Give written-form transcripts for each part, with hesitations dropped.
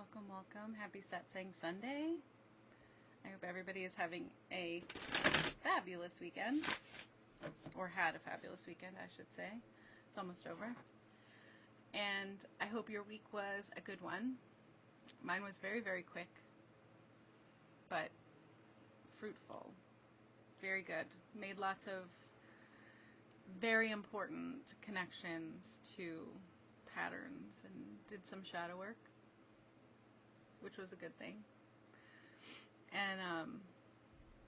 Welcome, welcome. Happy Satsang Sunday. I hope everybody is having a fabulous weekend, or had a fabulous weekend, I should say. It's almost over. And I hope your week was a good one. Mine was very, very quick, but fruitful. Very good. Made lots of very important connections to patterns and did some shadow work, which was a good thing. And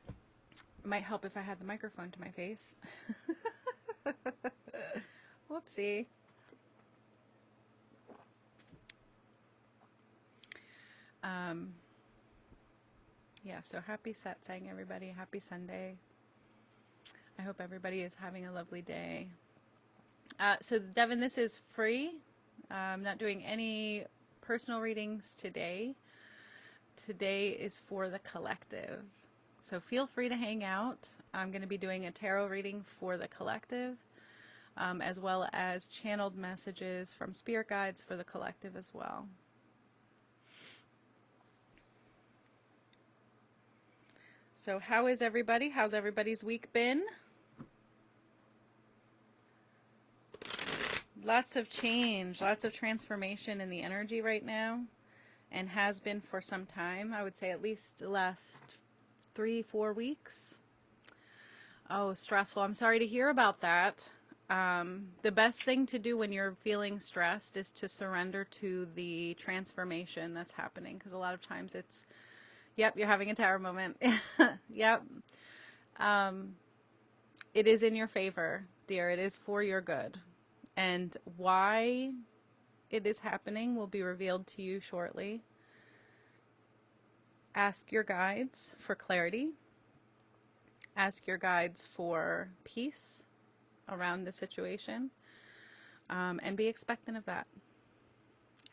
it might help if I had the microphone to my face. Whoopsie. Yeah, so happy Satsang, everybody. Happy Sunday. I hope everybody is having a lovely day. So Devin, this is free. I'm not doing any personal readings today. Today is for the collective. So feel free to hang out. I'm going to be doing a tarot reading for the collective, as well as channeled messages from spirit guides for the collective as well. So how is everybody? How's everybody's week been? Lots of change, lots of transformation in the energy right now, and has been for some time. I would say at least the last 3-4 weeks. Oh, stressful. I'm sorry to hear about that. The best thing to do when you're feeling stressed is to surrender to the transformation that's happening, because a lot of times it's, yep, you're having a tower moment. Yep. It is in your favor, dear. It is for your good. And why it is happening will be revealed to you shortly. Ask your guides for clarity. Ask your guides for peace around the situation. And be expectant of that.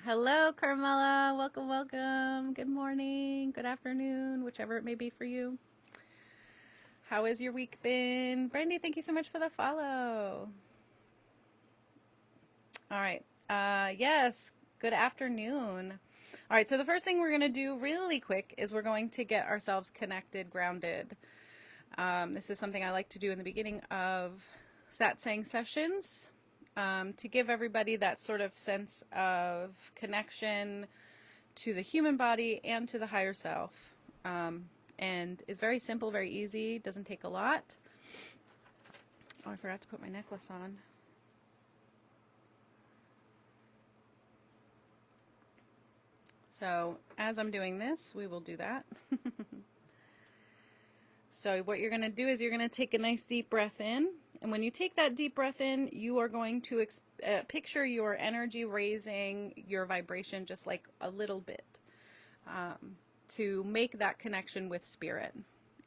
Hello, Carmela. Welcome, welcome. Good morning, good afternoon, whichever it may be for you. How has your week been? Brandy, thank you so much for the follow. All right. Yes, good afternoon. All right, so the first thing we're going to do really quick is we're going to get ourselves connected, grounded. This is something I like to do in the beginning of Satsang sessions, to give everybody that sort of sense of connection to the human body and to the higher self. And it's very simple, very easy, doesn't take a lot. Oh, I forgot to put my necklace on. So as I'm doing this, we will do that. So what you're going to do is you're going to take a nice deep breath in. And when you take that deep breath in, you are going to picture your energy raising your vibration just like a little bit, to make that connection with spirit.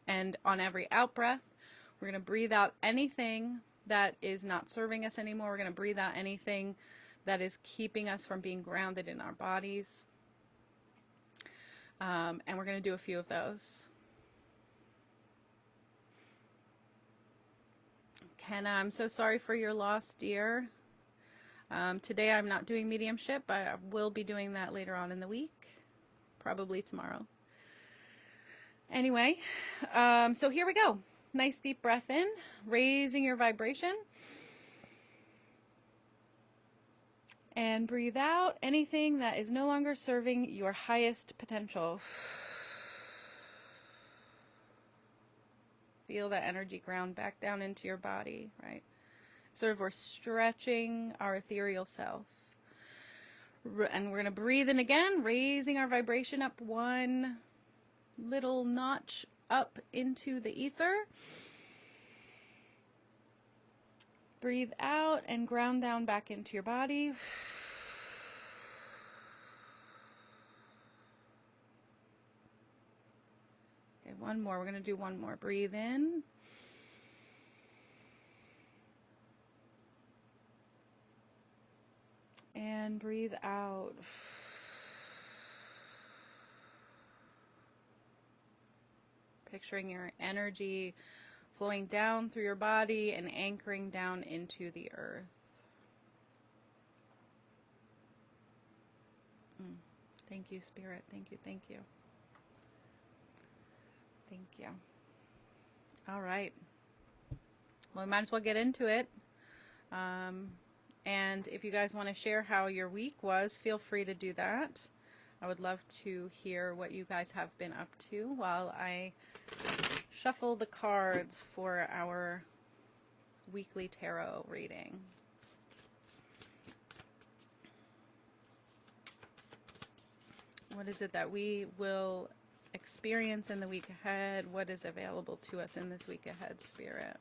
And on every out breath, we're going to breathe out anything that is not serving us anymore. We're going to breathe out anything that is keeping us from being grounded in our bodies. And we're going to do a few of those. Kenna, I'm so sorry for your loss, dear. Today I'm not doing mediumship, but I will be doing that later on in the week, probably tomorrow. Anyway, so here we go. Nice deep breath in, raising your vibration. And breathe out anything that is no longer serving your highest potential. Feel that energy ground back down into your body, right? Sort of we're stretching our ethereal self. And we're going to breathe in again, raising our vibration up one little notch up into the ether. Breathe out and ground down back into your body. Okay, one more. We're going to do one more. Breathe in. And breathe out. Picturing your energy flowing down through your body and anchoring down into the earth. Thank you, Spirit. Thank you, thank you. Thank you. All right. Well, we might as well get into it. And if you guys want to share how your week was, feel free to do that. I would love to hear what you guys have been up to while I shuffle the cards for our weekly tarot reading. What is it that we will experience in the week ahead? What is available to us in this week ahead, Spirit?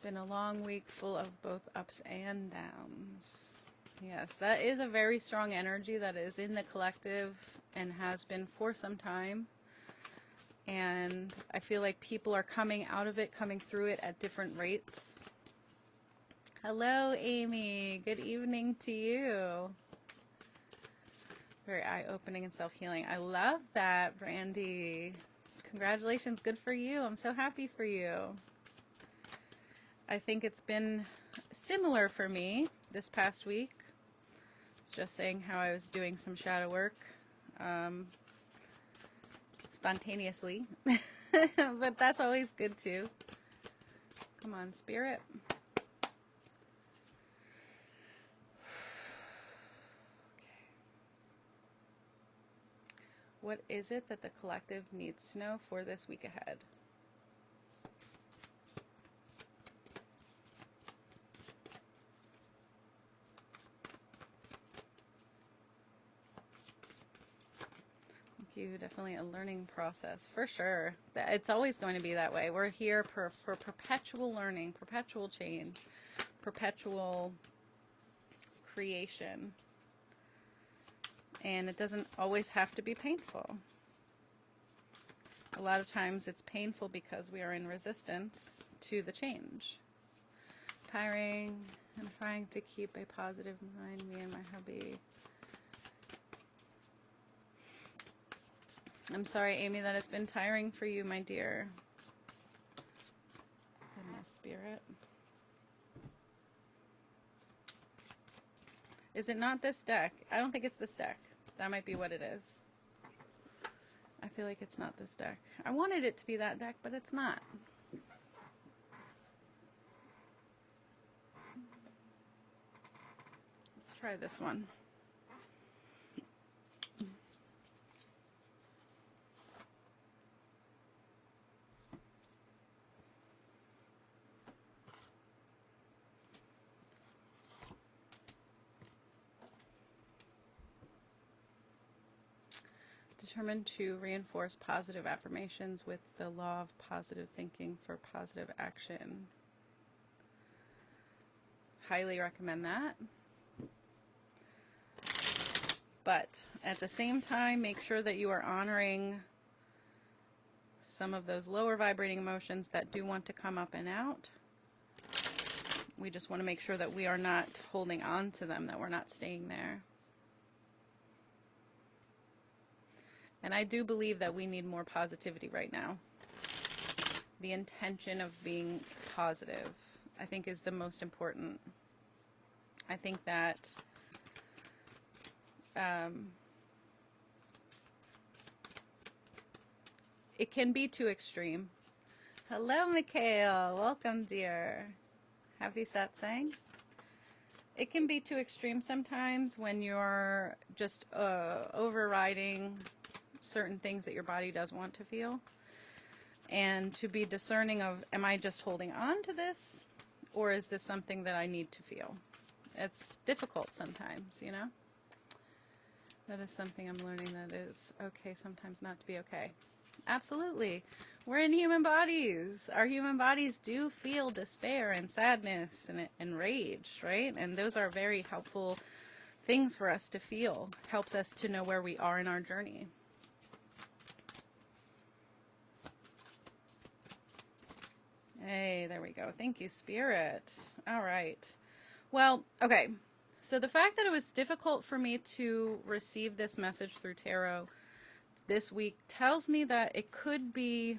Been a long week full of both ups and downs. Yes, that is a very strong energy that is in the collective and has been for some time. And I feel like people are coming out of it, coming through it at different rates. Hello, Amy. Good evening to you. Very eye-opening and self-healing. I love that, Brandy. Congratulations. Good for you. I'm so happy for you. I think it's been similar for me this past week. I was just saying how I was doing some shadow work spontaneously. But that's always good too. Come on, Spirit. What is it that the collective needs to know for this week ahead? Thank you. Definitely a learning process, for sure. It's always going to be that way. We're here for perpetual learning, perpetual change, perpetual creation. And it doesn't always have to be painful. A lot of times it's painful because we are in resistance to the change. Tiring and trying to keep a positive mind, me and my hubby. I'm sorry, Amy, that it's been tiring for you, my dear. Goodness, Spirit. Is it not this deck? I don't think it's this deck. That might be what it is. I feel like it's not this deck. I wanted it to be that deck, but it's not. Let's try this one. Determined to reinforce positive affirmations with the law of positive thinking for positive action. Highly recommend that. But at the same time, make sure that you are honoring some of those lower vibrating emotions that do want to come up and out. We just want to make sure that we are not holding on to them, that we're not staying there. And I do believe that we need more positivity right now. The intention of being positive, I think, is the most important. I think that it can be too extreme. Hello, Mikhail. Welcome, dear. Happy Satsang. It can be too extreme sometimes when you're just overriding certain things that your body does want to feel, and to be discerning of, am I just holding on to this, or is this something that I need to feel? It's difficult sometimes, you know. That is something I'm learning, that is okay sometimes not to be okay. Absolutely. We're in human bodies. Our human bodies do feel despair and sadness and rage, right? And those are very helpful things for us to feel. Helps us to know where we are in our journey. Hey, there we go. Thank you, Spirit. All right. Well, okay. So the fact that it was difficult for me to receive this message through tarot this week tells me that it could be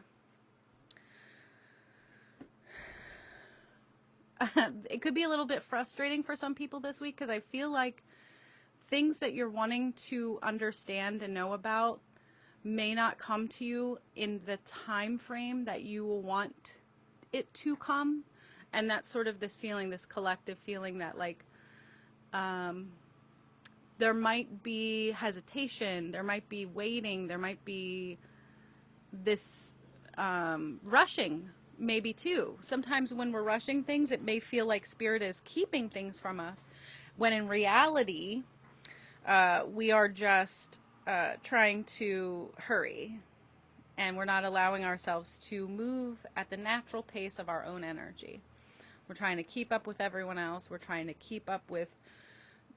it could be a little bit frustrating for some people this week, because I feel like things that you're wanting to understand and know about may not come to you in the time frame that you will want it to come. And that's sort of this feeling, this collective feeling that like there might be hesitation, there might be waiting, there might be this rushing maybe too. Sometimes when we're rushing things, it may feel like Spirit is keeping things from us, when in reality we are just trying to hurry, and we're not allowing ourselves to move at the natural pace of our own energy. We're trying to keep up with everyone else. We're trying to keep up with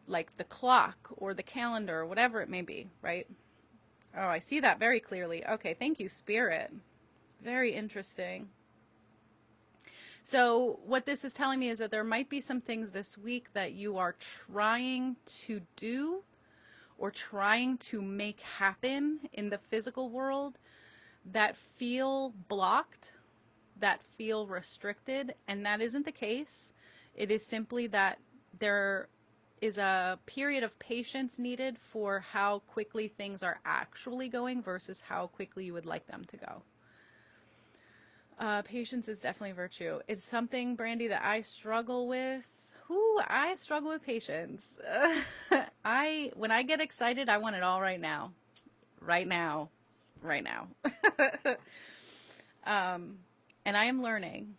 like the clock or the calendar or whatever it may be, right? Oh, I see that very clearly. Okay, thank you, Spirit. Very interesting. So what this is telling me is that there might be some things this week that you are trying to do or trying to make happen in the physical world that feel blocked, that feel restricted, and that isn't the case. It is simply that there is a period of patience needed for how quickly things are actually going versus how quickly you would like them to go. Patience is definitely a virtue. It's something, Brandy, that I struggle with. I struggle with patience. When I get excited, I want it all right now. Right now. Right now. And I am learning.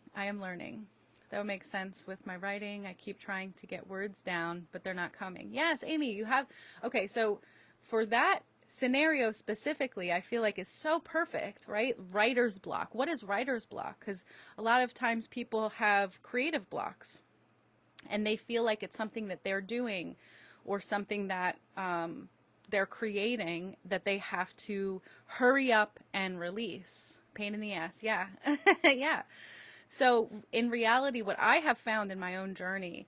That would make sense with my writing. I keep trying to get words down, but they're not coming. Yes, Amy, you have. Okay, so for that scenario specifically, I feel like is so perfect, right? Writer's block. What is writer's block? Because a lot of times people have creative blocks, and they feel like it's something that they're doing or something that they're creating that they have to hurry up and release. Pain in the ass. Yeah. Yeah. So in reality, what I have found in my own journey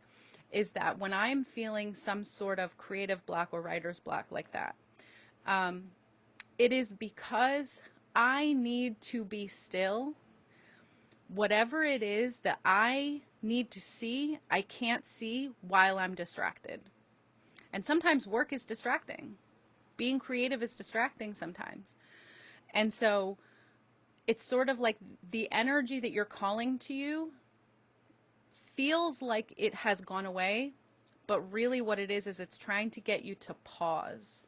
is that when I'm feeling some sort of creative block or writer's block like that, it is because I need to be still. Whatever it is that I need to see, I can't see while I'm distracted. And sometimes work is distracting. Being creative is distracting sometimes. And so it's sort of like the energy that you're calling to you feels like it has gone away, but really what it is it's trying to get you to pause.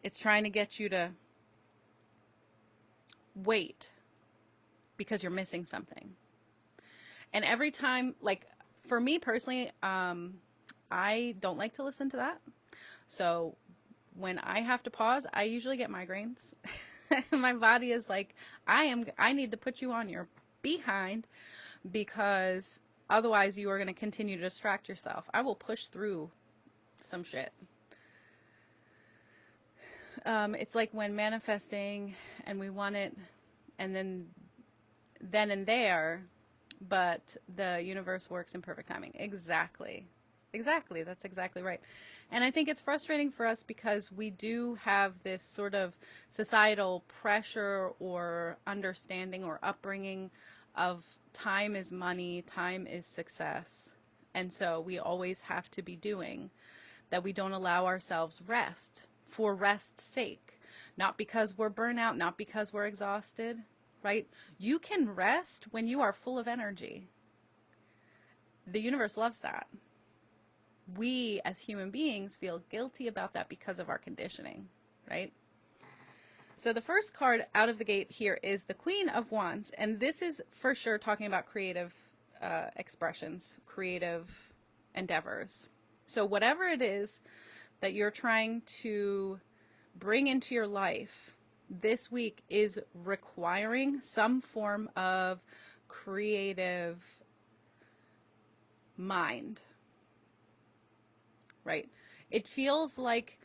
It's trying to get you to wait because you're missing something. And every time, like for me personally, I don't like to listen to that. So when I have to pause, I usually get migraines. My body is like, I need to put you on your behind, because otherwise you are going to continue to distract yourself. I will push through some shit. It's like when manifesting and we want it and then and there, but the universe works in perfect timing. Exactly. That's exactly right. And I think it's frustrating for us because we do have this sort of societal pressure or understanding or upbringing of time is money, time is success. And so we always have to be doing that. We don't allow ourselves rest for rest's sake, not because we're burnt out, not because we're exhausted, right? You can rest when you are full of energy. The universe loves that. We as human beings feel guilty about that because of our conditioning, right? So the first card out of the gate here is the Queen of Wands, and this is for sure talking about creative expressions, creative endeavors. So whatever it is that you're trying to bring into your life this week is requiring some form of creative mind. Right? It feels like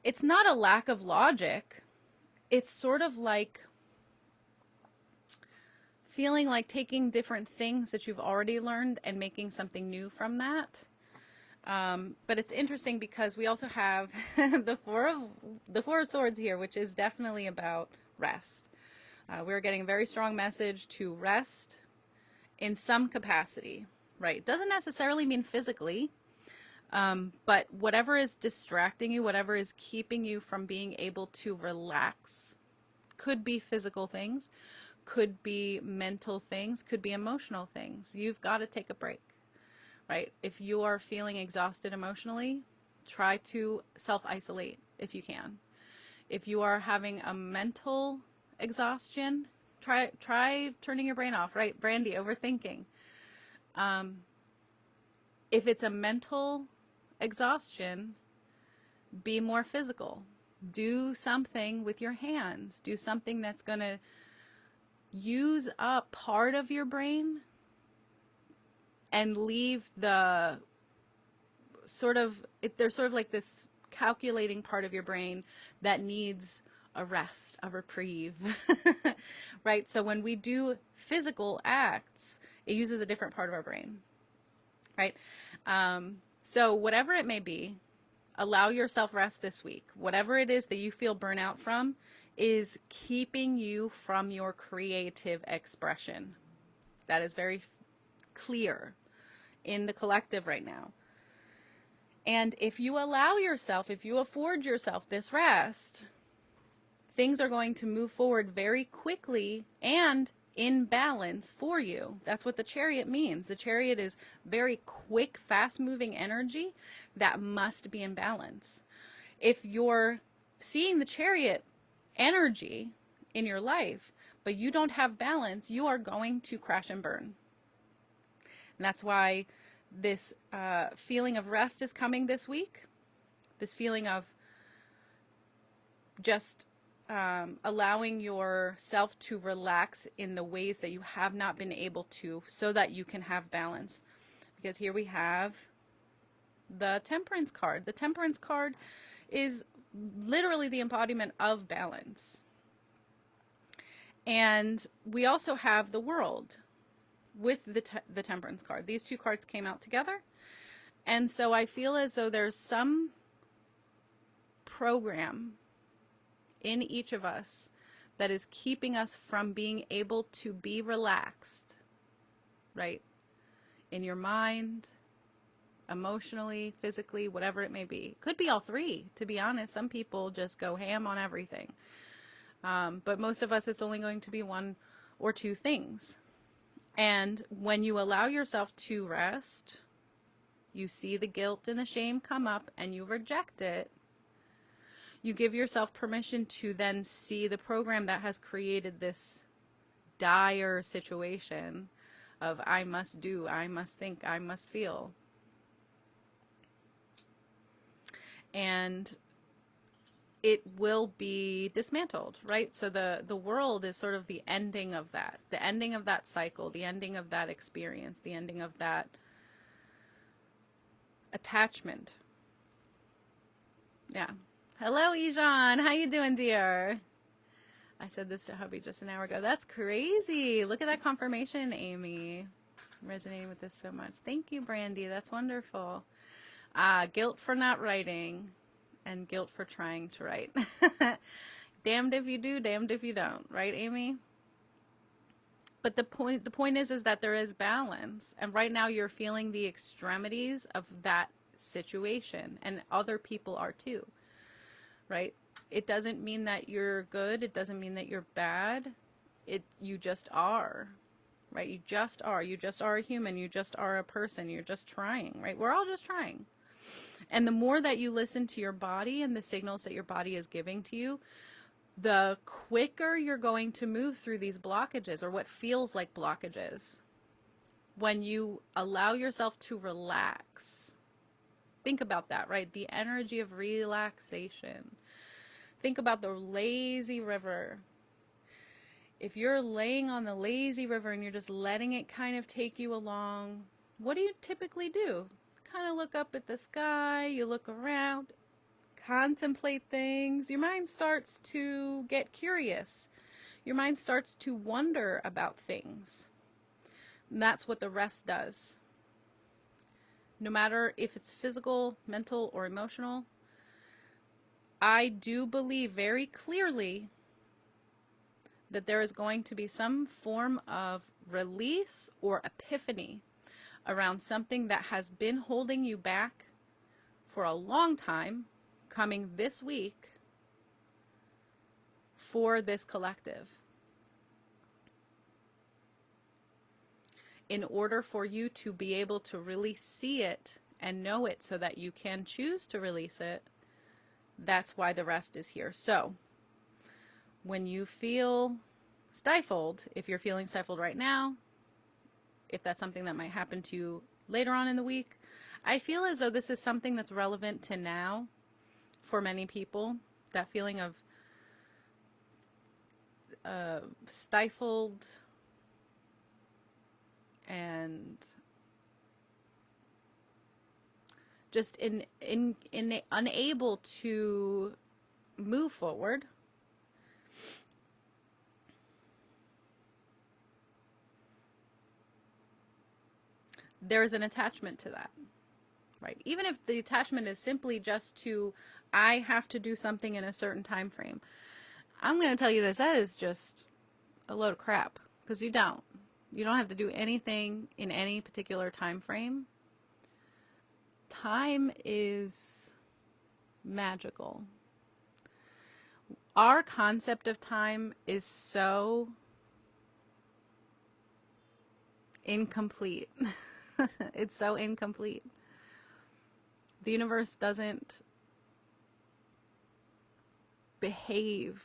it's not a lack of logic. It's sort of like feeling like taking different things that you've already learned and making something new from that. But it's interesting because we also have the Four of Swords here, which is definitely about rest. We're getting a very strong message to rest in some capacity, right? Doesn't necessarily mean physically, but whatever is distracting you, whatever is keeping you from being able to relax, could be physical things, could be mental things, could be emotional things. You've got to take a break, right? If you are feeling exhausted emotionally, try to self-isolate if you can. If you are having a mental exhaustion, try turning your brain off, right? Brandy, overthinking. If it's a mental exhaustion, be more physical. Do something with your hands. Do something that's going to use up part of your brain and leave the there's sort of like this calculating part of your brain that needs a rest, a reprieve, right? So when we do physical acts, it uses a different part of our brain, right? So whatever it may be, allow yourself rest this week. Whatever it is that you feel burnout from is keeping you from your creative expression. That is very clear in the collective right now. And if you allow yourself, if you afford yourself this rest, things are going to move forward very quickly and in balance for you. That's what the Chariot means. The Chariot is very quick, fast-moving energy that must be in balance. If you're seeing the Chariot energy in your life, but you don't have balance, you are going to crash and burn. And that's why this feeling of rest is coming this week. This feeling of just allowing yourself to relax in the ways that you have not been able to, so that you can have balance. Because here we have the Temperance card. The Temperance card is literally the embodiment of balance. And we also have the World with the Temperance card. These two cards came out together. And so I feel as though there's some program in each of us that is keeping us from being able to be relaxed, right? In your mind, emotionally, physically, whatever it may be. Could be all three, to be honest. Some people just go ham on everything. But most of us, it's only going to be one or two things. And when you allow yourself to rest, you see the guilt and the shame come up and you reject it. You give yourself permission to then see the program that has created this dire situation of I must do, I must think, I must feel. And it will be dismantled, right? So the World is sort of the ending of that. The ending of that cycle, the ending of that experience, the ending of that attachment. Yeah. Hello, Ejan. How you doing, dear? I said this to hubby just an hour ago. That's crazy. Look at that confirmation, Amy. I'm resonating with this so much. Thank you, Brandy. That's wonderful. Guilt for not writing and guilt for trying to write. Damned if you do, damned if you don't. Right, Amy? But the point is that there is balance. And right now you're feeling the extremities of that situation. And other people are too. Right? It doesn't mean that you're good. It doesn't mean that you're bad. You just are. Right? You just are. You just are a human. You just are a person. You're just trying. Right? We're all just trying. And the more that you listen to your body and the signals that your body is giving to you, the quicker you're going to move through these blockages, or what feels like blockages, when you allow yourself to relax. Think about that, right? The energy of relaxation. Think about the lazy river. If you're laying on the lazy river and you're just letting it kind of take you along, what do you typically do? Kind of look up at the sky, you look around, contemplate things. Your mind starts to get curious. Your mind starts to wonder about things. And that's what the rest does. No matter if it's physical, mental, or emotional, I do believe very clearly that there is going to be some form of release or epiphany around something that has been holding you back for a long time, coming this week for this collective. In order for you to be able to really see it and know it so that you can choose to release it, that's why the rest is here. So when you feel stifled, if you're feeling stifled right now, if that's something that might happen to you later on in the week, I feel as though this is something that's relevant to now for many people. That feeling of stifled and just unable to move forward. There is an attachment to that, right? Even if the attachment is simply just to, I have to do something in a certain time frame. I'm going to tell you this, that is just a load of crap, because you don't have to do anything in any particular time frame. Time is magical. Our concept of time is so incomplete. It's so incomplete. The universe doesn't behave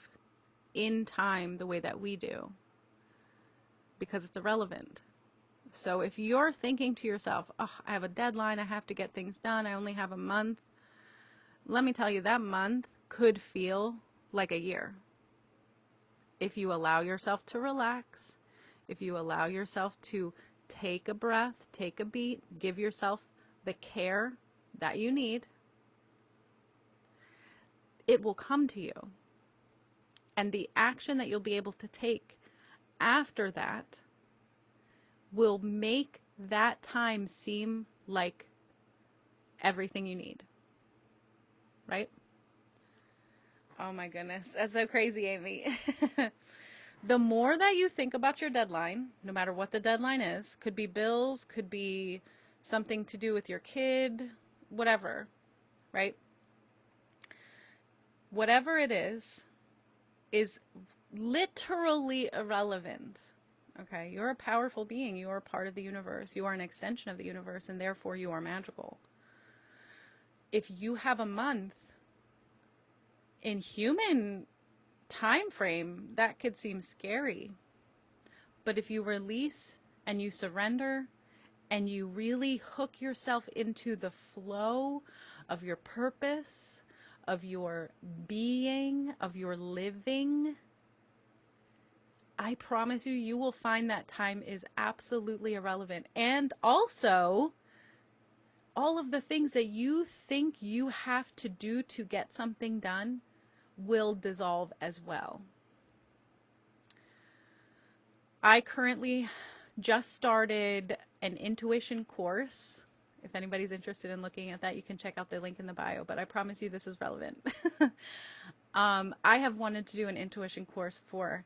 in time the way that we do, because it's irrelevant. So if you're thinking to yourself, oh, I have a deadline, I have to get things done, I only have a month, let me tell you, that month could feel like a year. If you allow yourself to relax, if you allow yourself to take a breath, take a beat, give yourself the care that you need, it will come to you. And the action that you'll be able to take after that will make that time seem like everything you need. Right? Oh my goodness. That's so crazy, Amy. The more that you think about your deadline, no matter what the deadline is, could be bills, could be something to do with your kid, whatever, right? Whatever it is literally irrelevant. Okay, you're a powerful being. You are a part of the universe. You are an extension of the universe, and therefore you are magical. If you have a month in human time frame, that could seem scary. But if you release and you surrender and you really hook yourself into the flow of your purpose, of your being, of your living, I promise you, you will find that time is absolutely irrelevant. And also, all of the things that you think you have to do to get something done will dissolve as well. I currently just started an intuition course. If anybody's interested in looking at that, you can check out the link in the bio, but I promise you this is relevant. I have wanted to do an intuition course for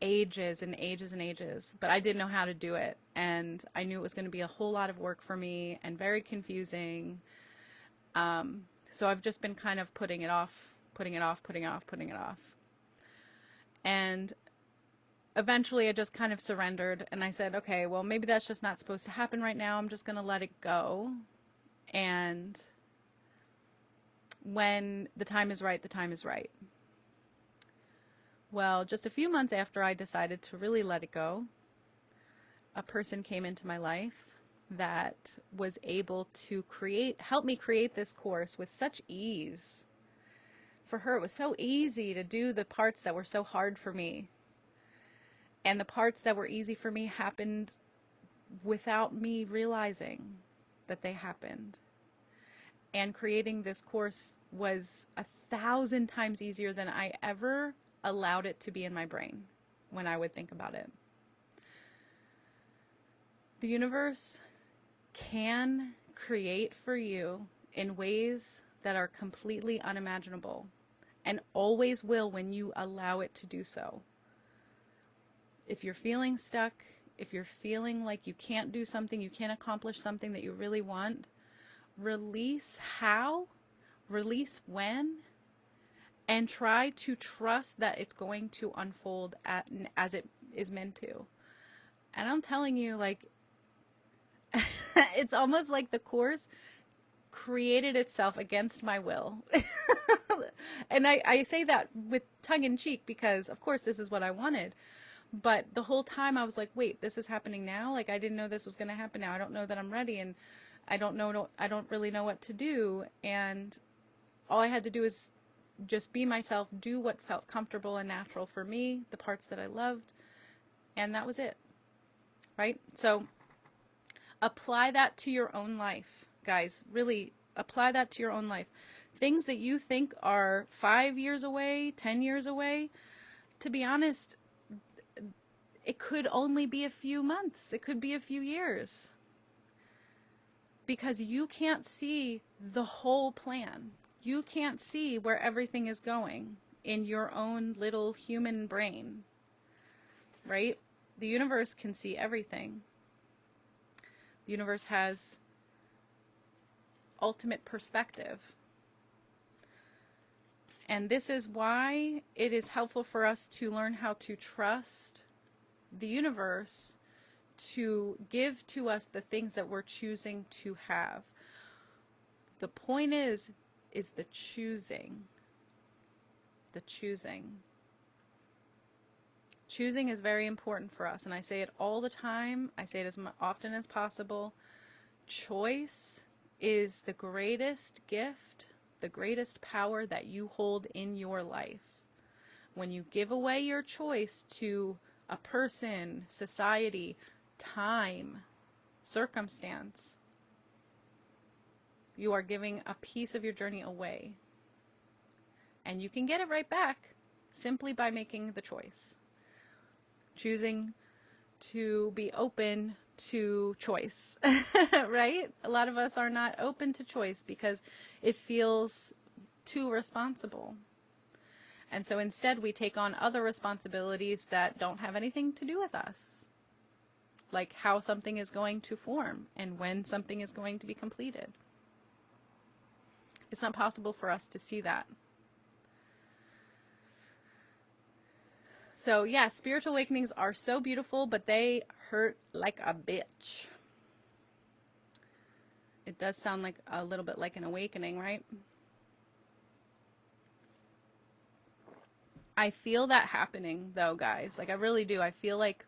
ages and ages and ages, but I didn't know how to do it, and I knew it was going to be a whole lot of work for me and very confusing. So I've just been kind of putting it off. And eventually I just kind of surrendered, and I said, okay, well, maybe that's just not supposed to happen right now. I'm just going to let it go. And when the time is right, the time is right. Well, just a few months after I decided to really let it go, a person came into my life that was able to help me create this course with such ease. For her, it was so easy to do the parts that were so hard for me. And the parts that were easy for me happened without me realizing that they happened. And creating this course was 1,000 times easier than I ever allowed it to be in my brain when I would think about it. The universe can create for you in ways that are completely unimaginable, and always will when you allow it to do so. If you're feeling stuck, if you're feeling like you can't do something, you can't accomplish something that you really want, release how, release when, and try to trust that it's going to unfold as it is meant to. And I'm telling you, like, it's almost like the course created itself against my will. And I say that with tongue in cheek because, of course, this is what I wanted. But the whole time I was like, wait, this is happening now? Like, I didn't know this was going to happen now. I don't know that I'm ready, and I don't really know what to do. And all I had to do is just be myself, do what felt comfortable and natural for me, the parts that I loved, and that was it. Right? So apply that to your own life, guys. Really apply that to your own life. Things that you think are 5 years away, 10 years away, to be honest, it could only be a few months. It could be a few years. Because you can't see the whole plan. You can't see where everything is going in your own little human brain. Right? The universe can see everything. The universe has ultimate perspective. And this is why it is helpful for us to learn how to trust the universe to give to us the things that we're choosing to have. The point is the choosing. The choosing. Choosing is very important for us, and I say it all the time. I say it as often as possible. Choice is the greatest gift, the greatest power that you hold in your life. When you give away your choice to a person, society, time, circumstance, you are giving a piece of your journey away. And you can get it right back simply by making the choice. Choosing to be open to choice, right? A lot of us are not open to choice because it feels too responsible. And so instead we take on other responsibilities that don't have anything to do with us. Like how something is going to form and when something is going to be completed. It's not possible for us to see that. So yeah, spiritual awakenings are so beautiful, but they hurt like a bitch. It does sound like a little bit like an awakening, right? I feel that happening though, guys. Like I really do. I feel like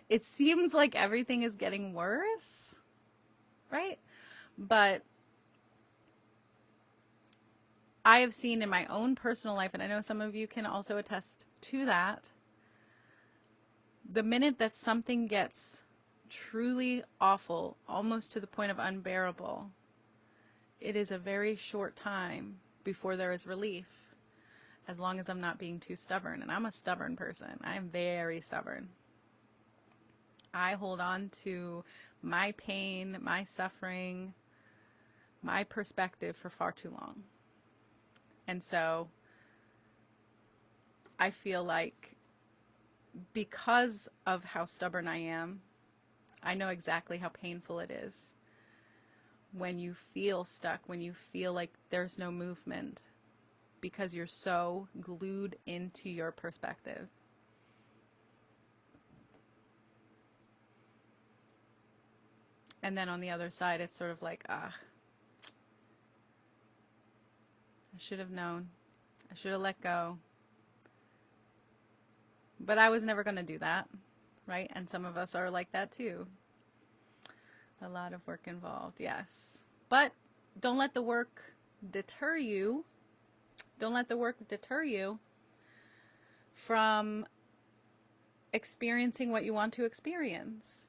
it seems like everything is getting worse, right? But I have seen in my own personal life, and I know some of you can also attest to that, the minute that something gets truly awful, almost to the point of unbearable, it is a very short time before there is relief, as long as I'm not being too stubborn. And I'm a stubborn person. I'm very stubborn. I hold on to my pain, my suffering, my perspective for far too long. And so I feel like because of how stubborn I am, I know exactly how painful it is when you feel stuck, when you feel like there's no movement, because you're so glued into your perspective. And then on the other side, it's sort of like, I should have known. I should have let go. But I was never going to do that, right? And some of us are like that too. A lot of work involved, yes. But don't let the work deter you. Don't let the work deter you from experiencing what you want to experience.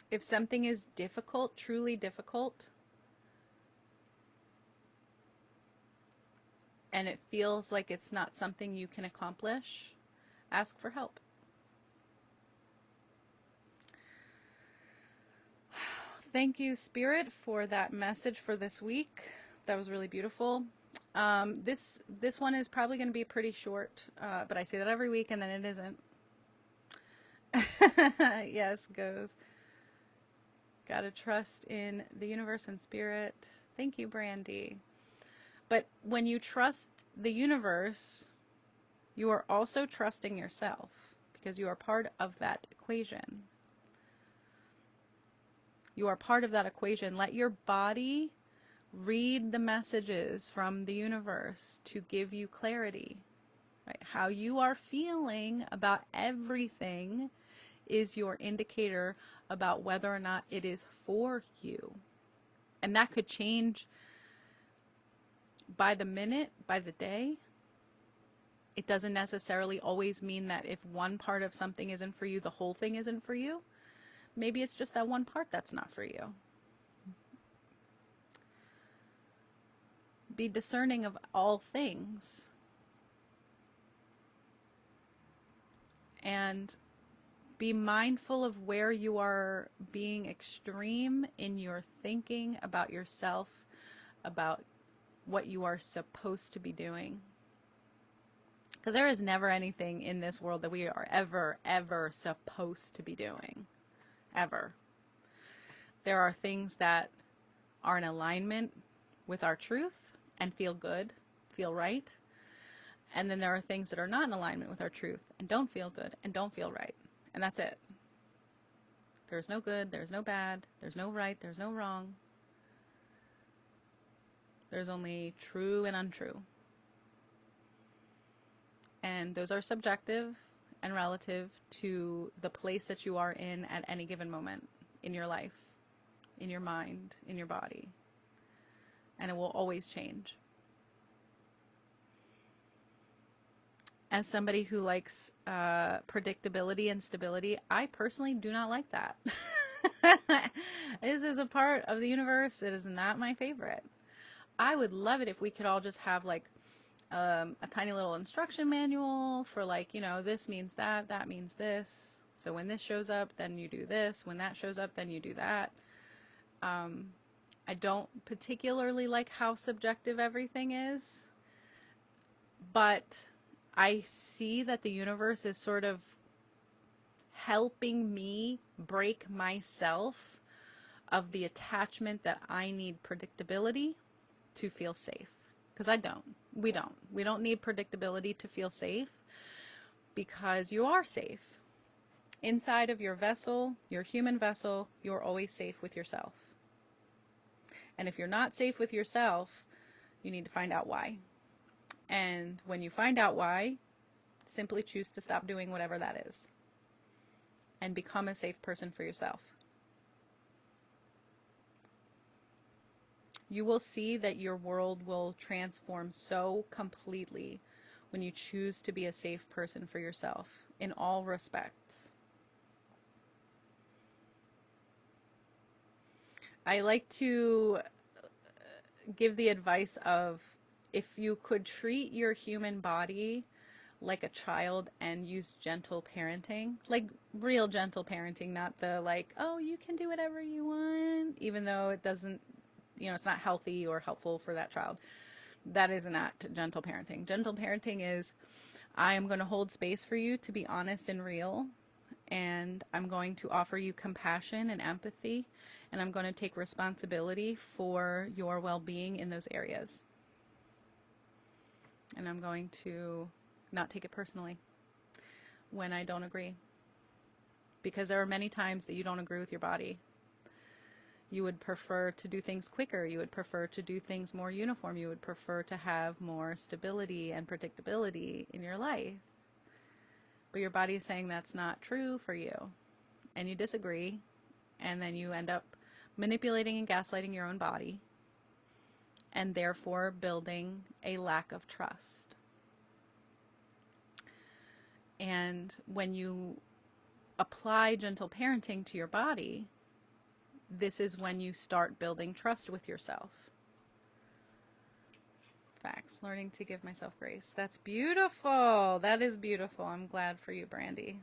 If something is difficult, truly difficult, and it feels like it's not something you can accomplish, ask for help. Thank you, Spirit, for that message for this week. That was really beautiful. This one is probably going to be pretty short, but I say that every week and then it isn't. Yes, goes. Gotta trust in the universe and spirit. Thank you, Brandy. But when you trust the universe, you are also trusting yourself because you are part of that equation. You are part of that equation. Let your body read the messages from the universe to give you clarity. Right? How you are feeling about everything is your indicator about whether or not it is for you. And that could change by the minute, by the day. It doesn't necessarily always mean that if one part of something isn't for you, the whole thing isn't for you. Maybe it's just that one part that's not for you. Be discerning of all things. And be mindful of where you are being extreme in your thinking about yourself, about what you are supposed to be doing. Because there is never anything in this world that we are ever supposed to be doing. Ever. There are things that are in alignment with our truth and feel good, feel right. And then there are things that are not in alignment with our truth and don't feel good and don't feel right. And that's it. There's no good, there's no bad, there's no right, there's no wrong. There's only true and untrue. And those are subjective and relative to the place that you are in at any given moment in your life, in your mind, in your body. And it will always change. As somebody who likes predictability and stability, I personally do not like that. This is a part of the universe. It is not my favorite. I would love it if we could all just have like a tiny little instruction manual for like, you know, this means that, that means this. So when this shows up, then you do this. When that shows up, then you do that. I don't particularly like how subjective everything is, but I see that the universe is sort of helping me break myself of the attachment that I need predictability to feel safe. Because I don't. We don't. We don't need predictability to feel safe because you are safe. Inside of your vessel, your human vessel, you're always safe with yourself. And if you're not safe with yourself, you need to find out why. And when you find out why, simply choose to stop doing whatever that is and become a safe person for yourself. You will see that your world will transform so completely when you choose to be a safe person for yourself in all respects. I like to give the advice of if you could treat your human body like a child and use gentle parenting, like real gentle parenting, not the like, oh, you can do whatever you want, even though it doesn't, you know, it's not healthy or helpful for that child. That is not gentle parenting. Gentle parenting is, I am going to hold space for you to be honest and real, and I'm going to offer you compassion and empathy, and I'm going to take responsibility for your well-being in those areas. And I'm going to not take it personally when I don't agree. Because there are many times that you don't agree with your body. You would prefer to do things quicker. You would prefer to do things more uniform. You would prefer to have more stability and predictability in your life. But your body is saying that's not true for you. And you disagree. And then you end up manipulating and gaslighting your own body. And therefore building a lack of trust. And when you apply gentle parenting to your body, this is when you start building trust with yourself. Facts. Learning to give myself grace. That's beautiful. That is beautiful. I'm glad for you, Brandy.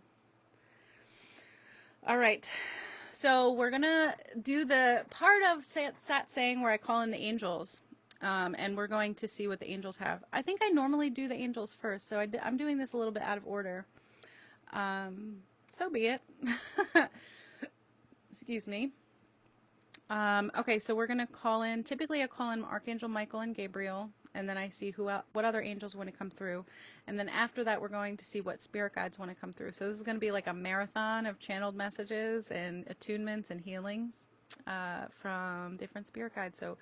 All right. So we're going to do the part of Satsang where I call in the angels. And we're going to see what the angels have. I think I normally do the angels first, so I'm doing this a little bit out of order. So be it. Excuse me. Okay, so we're going to call in, typically I call in Archangel Michael and Gabriel, and then I see what other angels want to come through. And then after that, we're going to see what spirit guides want to come through. So this is going to be like a marathon of channeled messages and attunements and healings from different spirit guides. So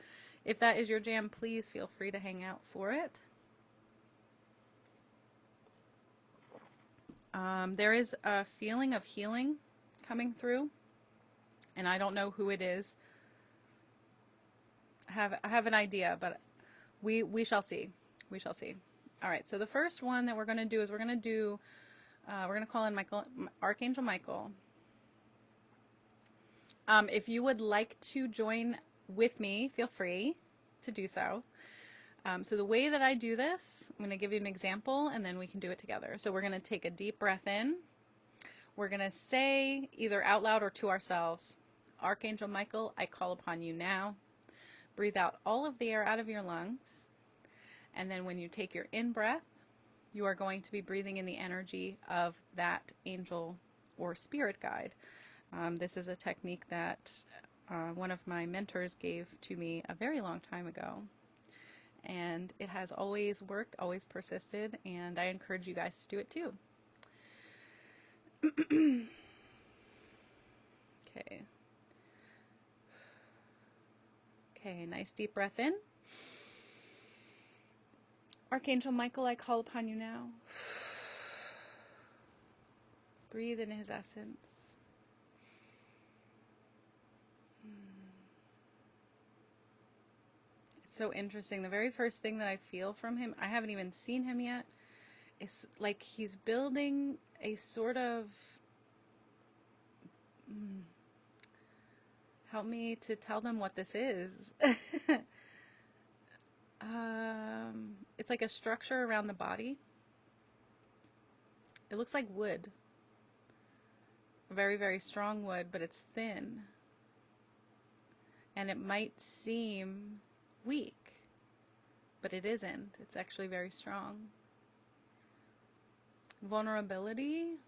if that is your jam, please feel free to hang out for it. There is a feeling of healing coming through, and I don't know who it is. I have an idea, but we shall see. We shall see. All right, so the first one that we're going to do is we're going to call in Archangel Michael. If you would like to join with me, feel free to do so. So the way that I do this, I'm going to give you an example, and then we can do it together. So we're going to take a deep breath in. We're going to say either out loud or to ourselves, Archangel Michael, I call upon you now. Breathe out all of the air out of your lungs. And then when you take your in-breath, you are going to be breathing in the energy of that angel or spirit guide. This is a technique that one of my mentors gave to me a very long time ago. And it has always worked, always persisted, and I encourage you guys to do it too. Okay. Okay, nice deep breath in. Archangel Michael, I call upon you now. Breathe in his essence. It's so interesting. The very first thing that I feel from him, I haven't even seen him yet, is like he's building a sort of... Help me to tell them what this is. It's like a structure around the body. It looks like wood. Very, very strong wood, but it's thin. And it might seem weak, but it isn't. It's actually very strong. Vulnerability.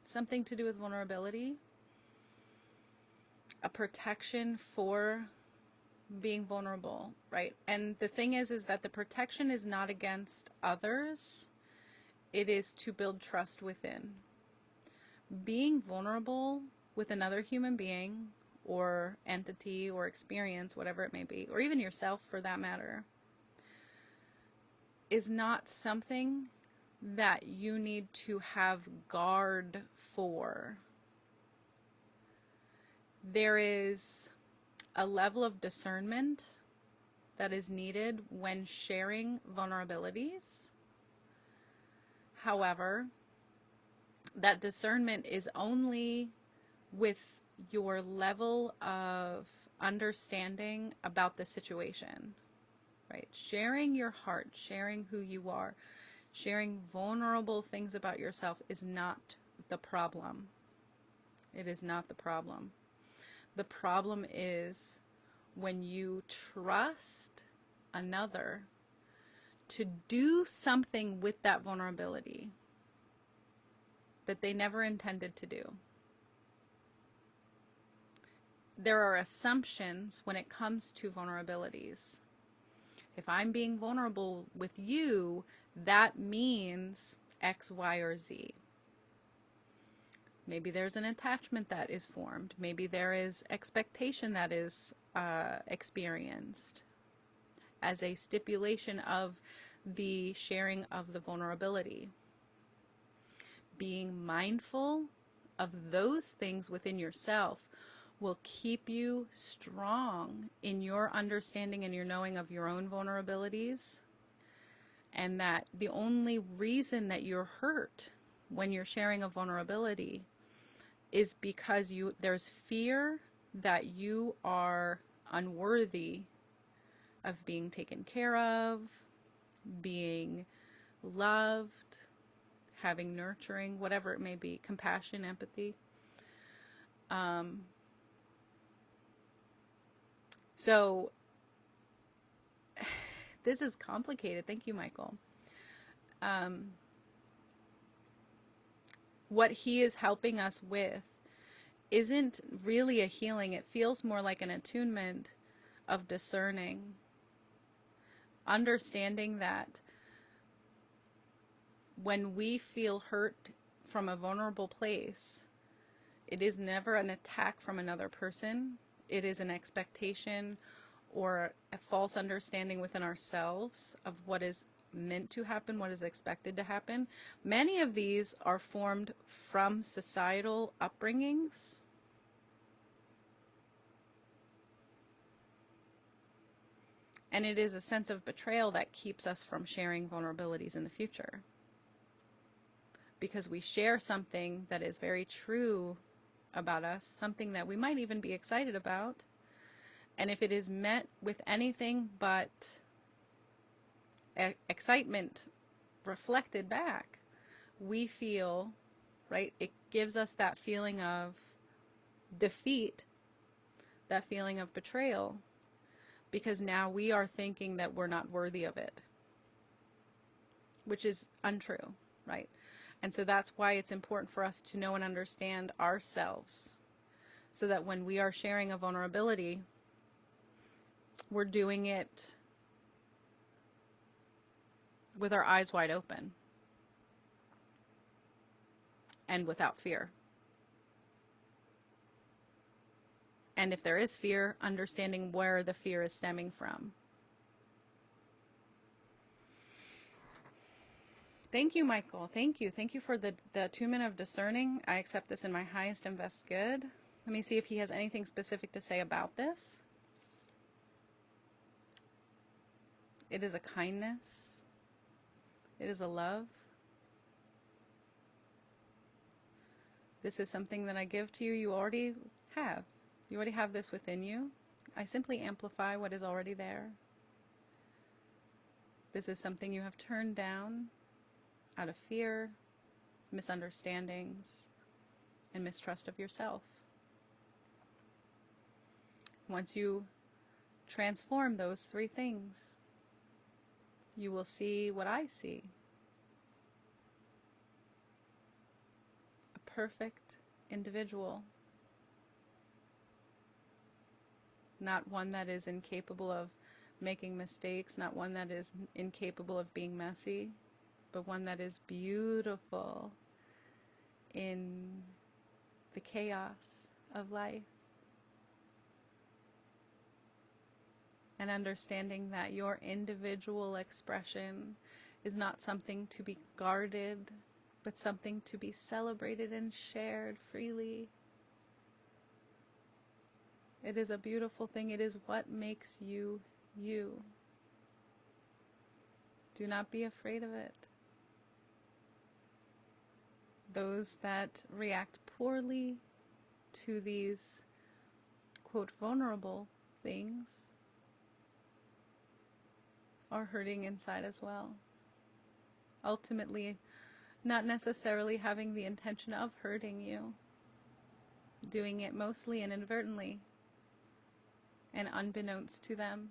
Something to do with vulnerability. A protection for being vulnerable, right? And the thing is that the protection is not against others. It is to build trust within. Being vulnerable with another human being or entity or experience, whatever it may be, or even yourself for that matter, is not something that you need to have guard for. There is a level of discernment that is needed when sharing vulnerabilities. However, that discernment is only with your level of understanding about the situation, right? Sharing your heart, sharing who you are, sharing vulnerable things about yourself is not the problem. It is not the problem. The problem is when you trust another to do something with that vulnerability that they never intended to do. There are assumptions when it comes to vulnerabilities. If I'm being vulnerable with you, that means X, Y, or Z. Maybe there's an attachment that is formed. Maybe there is expectation that is experienced as a stipulation of the sharing of the vulnerability. Being mindful of those things within yourself will keep you strong in your understanding and your knowing of your own vulnerabilities, and that the only reason that you're hurt when you're sharing a vulnerability is because there's fear that you are unworthy of being taken care of, being loved, having nurturing, whatever it may be, compassion, empathy. So This is complicated. Thank you, Michael. What he is helping us with isn't really a healing. It feels more like an attunement of discerning, understanding that when we feel hurt from a vulnerable place, it is never an attack from another person. It is an expectation or a false understanding within ourselves of what is meant to happen, what is expected to happen. Many of these are formed from societal upbringings. And it is a sense of betrayal that keeps us from sharing vulnerabilities in the future. Because we share something that is very true about us, something that we might even be excited about. And if it is met with anything but excitement reflected back, we feel, right, it gives us that feeling of defeat, that feeling of betrayal, because now we are thinking that we're not worthy of it, which is untrue, right? And so that's why it's important for us to know and understand ourselves, so that when we are sharing a vulnerability, we're doing it with our eyes wide open and without fear. And if there is fear, understanding where the fear is stemming from. Thank you, Michael. Thank you. Thank you for the attunement of discerning. I accept this in my highest and best good. Let me see if he has anything specific to say about this. It is a kindness. It is a love. This is something that I give to you. You already have. You already have this within you. I simply amplify what is already there. This is something you have turned down out of fear, misunderstandings, and mistrust of yourself. Once you transform those three things, you will see what I see. A perfect individual. Not one that is incapable of making mistakes, not one that is incapable of being messy, but one that is beautiful in the chaos of life. And understanding that your individual expression is not something to be guarded, but something to be celebrated and shared freely. It is a beautiful thing. It is what makes you, you. Do not be afraid of it. Those that react poorly to these, quote, vulnerable things are hurting inside as well. Ultimately, not necessarily having the intention of hurting you, doing it mostly inadvertently and unbeknownst to them.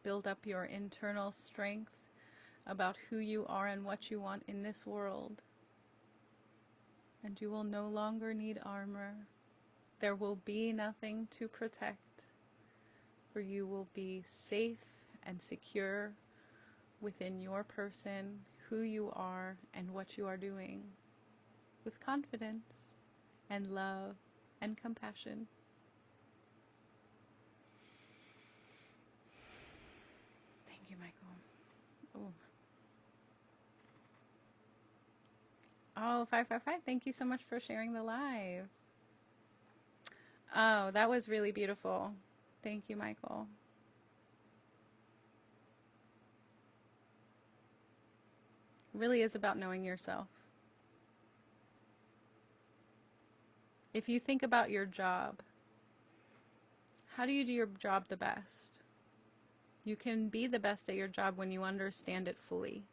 Build up your internal strength about who you are and what you want in this world, and you will no longer need armor. There will be nothing to protect, for you will be safe and secure within your person, who you are, and what you are doing, with confidence and love and compassion. Thank you, Michael. Oh, 555, thank you so much for sharing the live. Oh, that was really beautiful. Thank you, Michael. It really is about knowing yourself. If you think about your job, how do you do your job the best? You can be the best at your job when you understand it fully.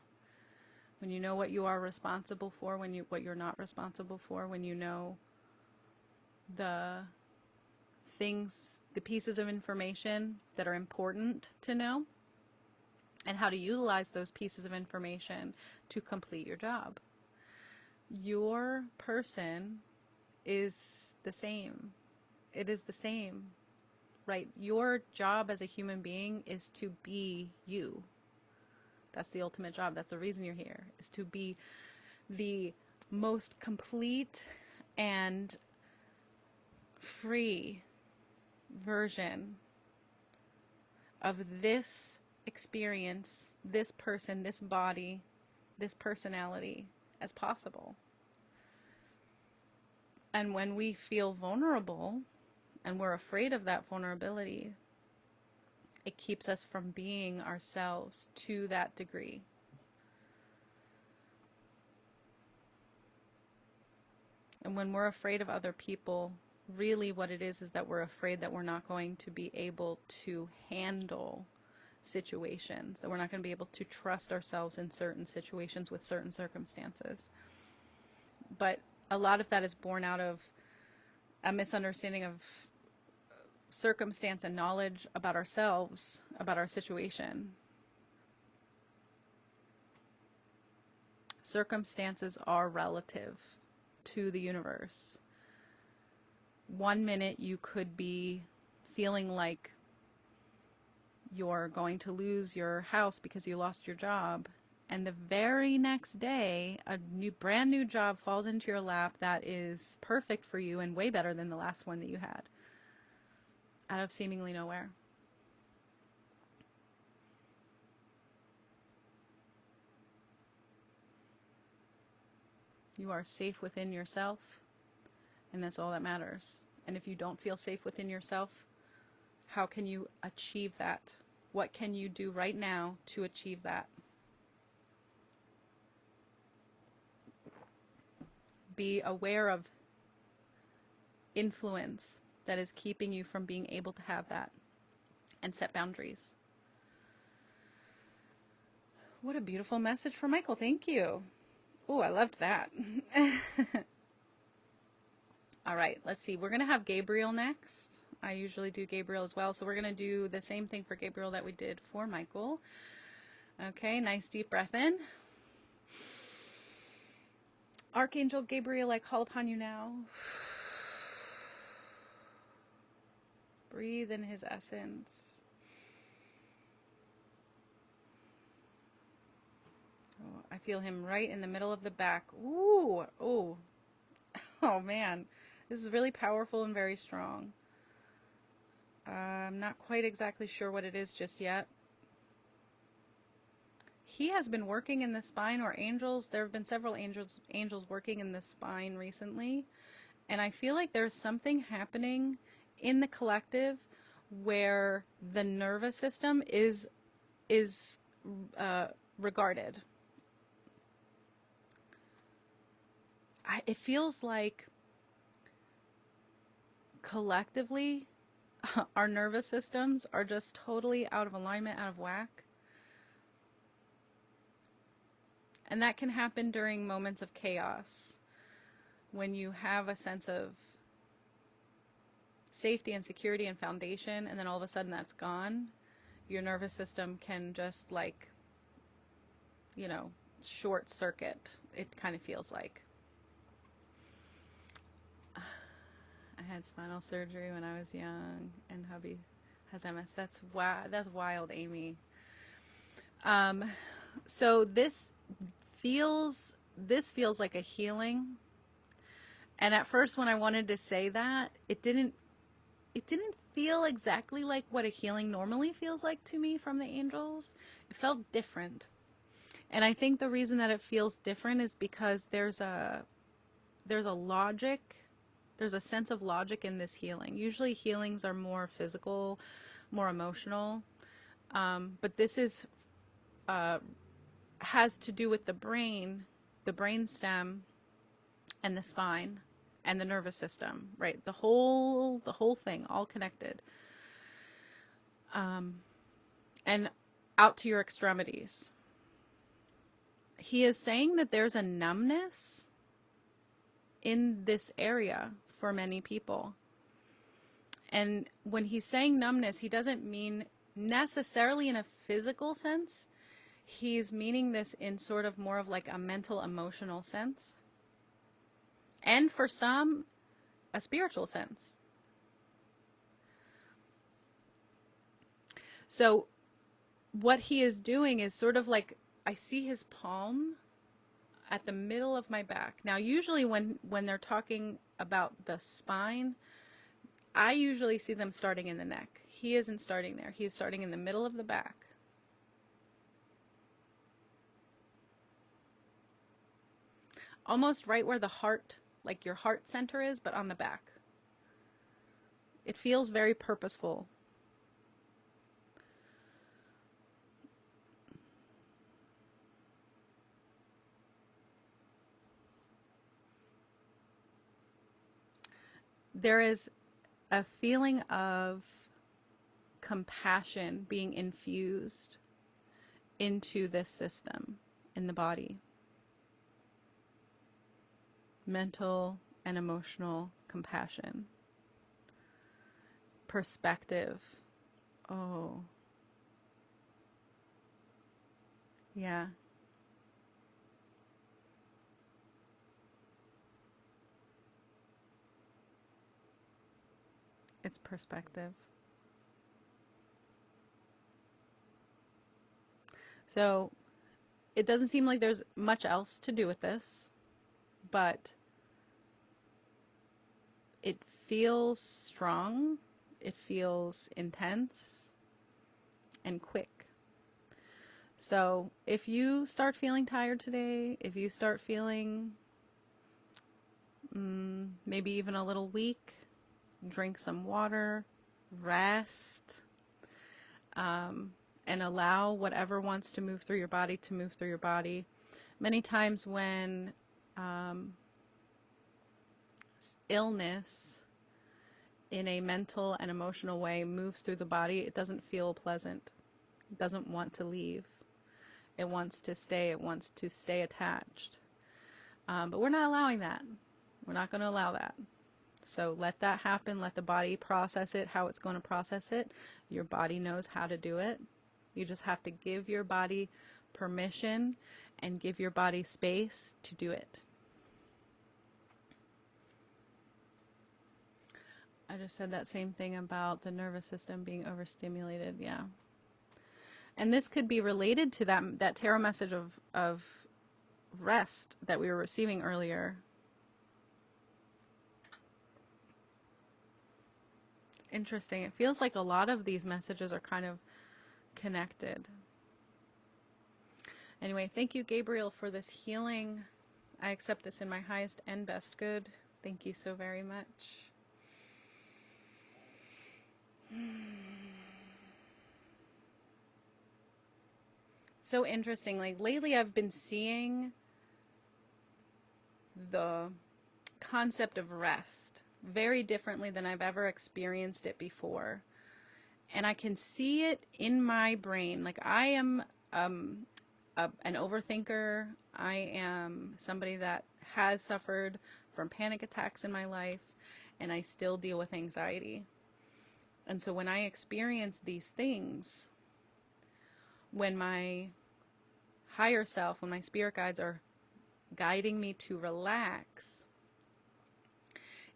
When you know what you are responsible for, what you're not responsible for, when you know the things, the pieces of information that are important to know, and how to utilize those pieces of information to complete your job. Your person is the same. It is the same, right? Your job as a human being is to be you. That's the ultimate job. That's the reason you're here, is to be the most complete and free version of this experience, this person, this body, this personality as possible. And when we feel vulnerable and we're afraid of that vulnerability, it keeps us from being ourselves to that degree. And when we're afraid of other people, really what it is that we're afraid that we're not going to be able to handle situations, that we're not going to be able to trust ourselves in certain situations with certain circumstances. But a lot of that is born out of a misunderstanding of circumstance and knowledge about ourselves, about our situation. Circumstances are relative to the universe. 1 minute you could be feeling like you're going to lose your house because you lost your job, and the very next day a brand new job falls into your lap that is perfect for you and way better than the last one that you had, out of seemingly nowhere. You are safe within yourself, and that's all that matters. And if you don't feel safe within yourself, how can you achieve that? What can you do right now to achieve that? Be aware of influence that is keeping you from being able to have that, and set boundaries. What a beautiful message from Michael. Thank you. Oh, I loved that. All right, let's see. We're going to have Gabriel next. I usually do Gabriel as well. So we're going to do the same thing for Gabriel that we did for Michael. Okay, nice deep breath in. Archangel Gabriel, I call upon you now. Breathe in his essence. Oh, I feel him right in the middle of the back. Ooh, oh, oh man. This is really powerful and very strong. I'm not quite exactly sure what it is just yet. He has been working in the spine, or angels. There have been several angels working in the spine recently. And I feel like there's something happening in the collective where the nervous system is regarded. It feels like collectively our nervous systems are just totally out of alignment, out of whack. And that can happen during moments of chaos, when you have a sense of safety and security and foundation, and then all of a sudden that's gone. Your nervous system can just, like, you know, short circuit, it kind of feels like. I had spinal surgery when I was young, and hubby has MS. That's wild, Amy. So this feels like a healing. And at first, when I wanted to say that, it didn't feel exactly like what a healing normally feels like to me from the angels. It felt different. And I think the reason that it feels different is because there's a logic. There's a sense of logic in this healing. Usually healings are more physical, more emotional. But this is has to do with the brain stem, and the spine, and the nervous system, right? The whole thing, all connected. And out to your extremities. He is saying that there's a numbness in this area for many people. And when he's saying numbness, he doesn't mean necessarily in a physical sense. He's meaning this in sort of more of like a mental, emotional sense. And for some, a spiritual sense. So what he is doing is sort of like, I see his palm at the middle of my back. Now, usually when they're talking about the spine, I usually see them starting in the neck. He isn't starting there. He is starting in the middle of the back. Almost right where the heart, like your heart center is, but on the back. It feels very purposeful. There is a feeling of compassion being infused into this system in the body. Mental and emotional compassion. Perspective. Oh. Yeah. It's perspective. So it doesn't seem like there's much else to do with this, but it feels strong, it feels intense and quick. So if you start feeling tired today, if you start feeling maybe even a little weak, drink some water, rest, and allow whatever wants to move through your body to move through your body. Many times when illness in a mental and emotional way moves through the body, it doesn't feel pleasant. It doesn't want to leave. It wants to stay. It wants to stay attached. But we're not allowing that. We're not going to allow that. So let that happen. Let the body process it, how it's going to process it. Your body knows how to do it. You just have to give your body permission and give your body space to do it. I just said that same thing about the nervous system being overstimulated. Yeah. And this could be related to that tarot message of rest that we were receiving earlier. Interesting. It feels like a lot of these messages are kind of connected. Anyway, thank you, Gabriel, for this healing. I accept this in my highest and best good. Thank you so very much. So interesting. Like lately I've been seeing the concept of rest very differently than I've ever experienced it before. And I can see it in my brain. Like I am an overthinker. I am somebody that has suffered from panic attacks in my life, and I still deal with anxiety. And so when I experience these things, when my higher self, when my spirit guides are guiding me to relax,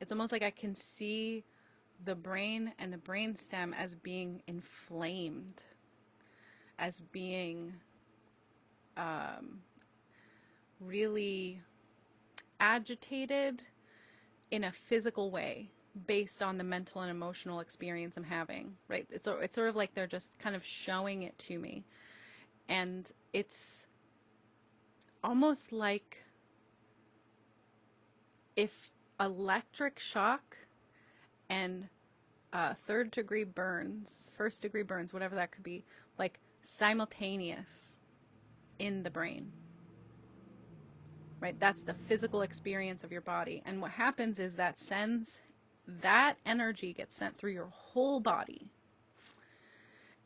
it's almost like I can see the brain and the brainstem as being inflamed, as being really agitated in a physical way based on the mental and emotional experience I'm having, right? It's sort of like they're just kind of showing it to me. And it's almost like if electric shock and third degree burns, first degree burns, whatever that could be, like simultaneous in the brain, right? That's the physical experience of your body. And what happens is that energy gets sent through your whole body.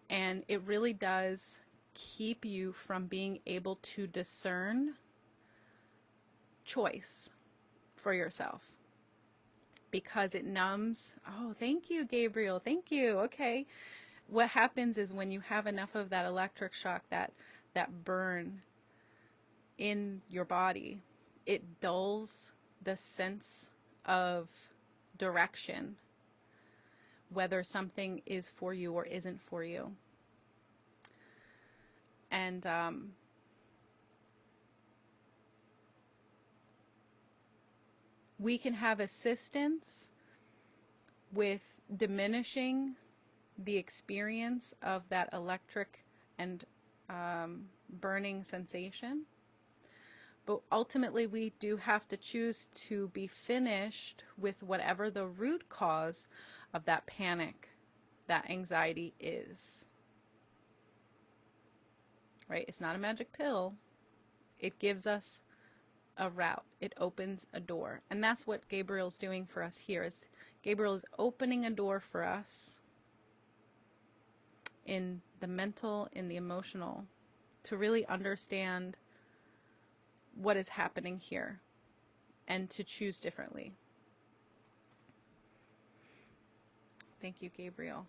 And it really does keep you from being able to discern choice for yourself. because it numbs. Oh, thank you, Gabriel. Thank you. Okay. What happens is when you have enough of that electric shock, that burn in your body, it dulls the sense of direction, whether something is for you or isn't for you. And we can have assistance with diminishing the experience of that electric and burning sensation. But ultimately, we do have to choose to be finished with whatever the root cause of that panic, that anxiety is. Right? It's not a magic pill. It gives us a route. It opens a door. And that's what Gabriel's doing for us here. Is Gabriel is opening a door for us in the mental, in the emotional, to really understand what is happening here and to choose differently. Thank you, Gabriel.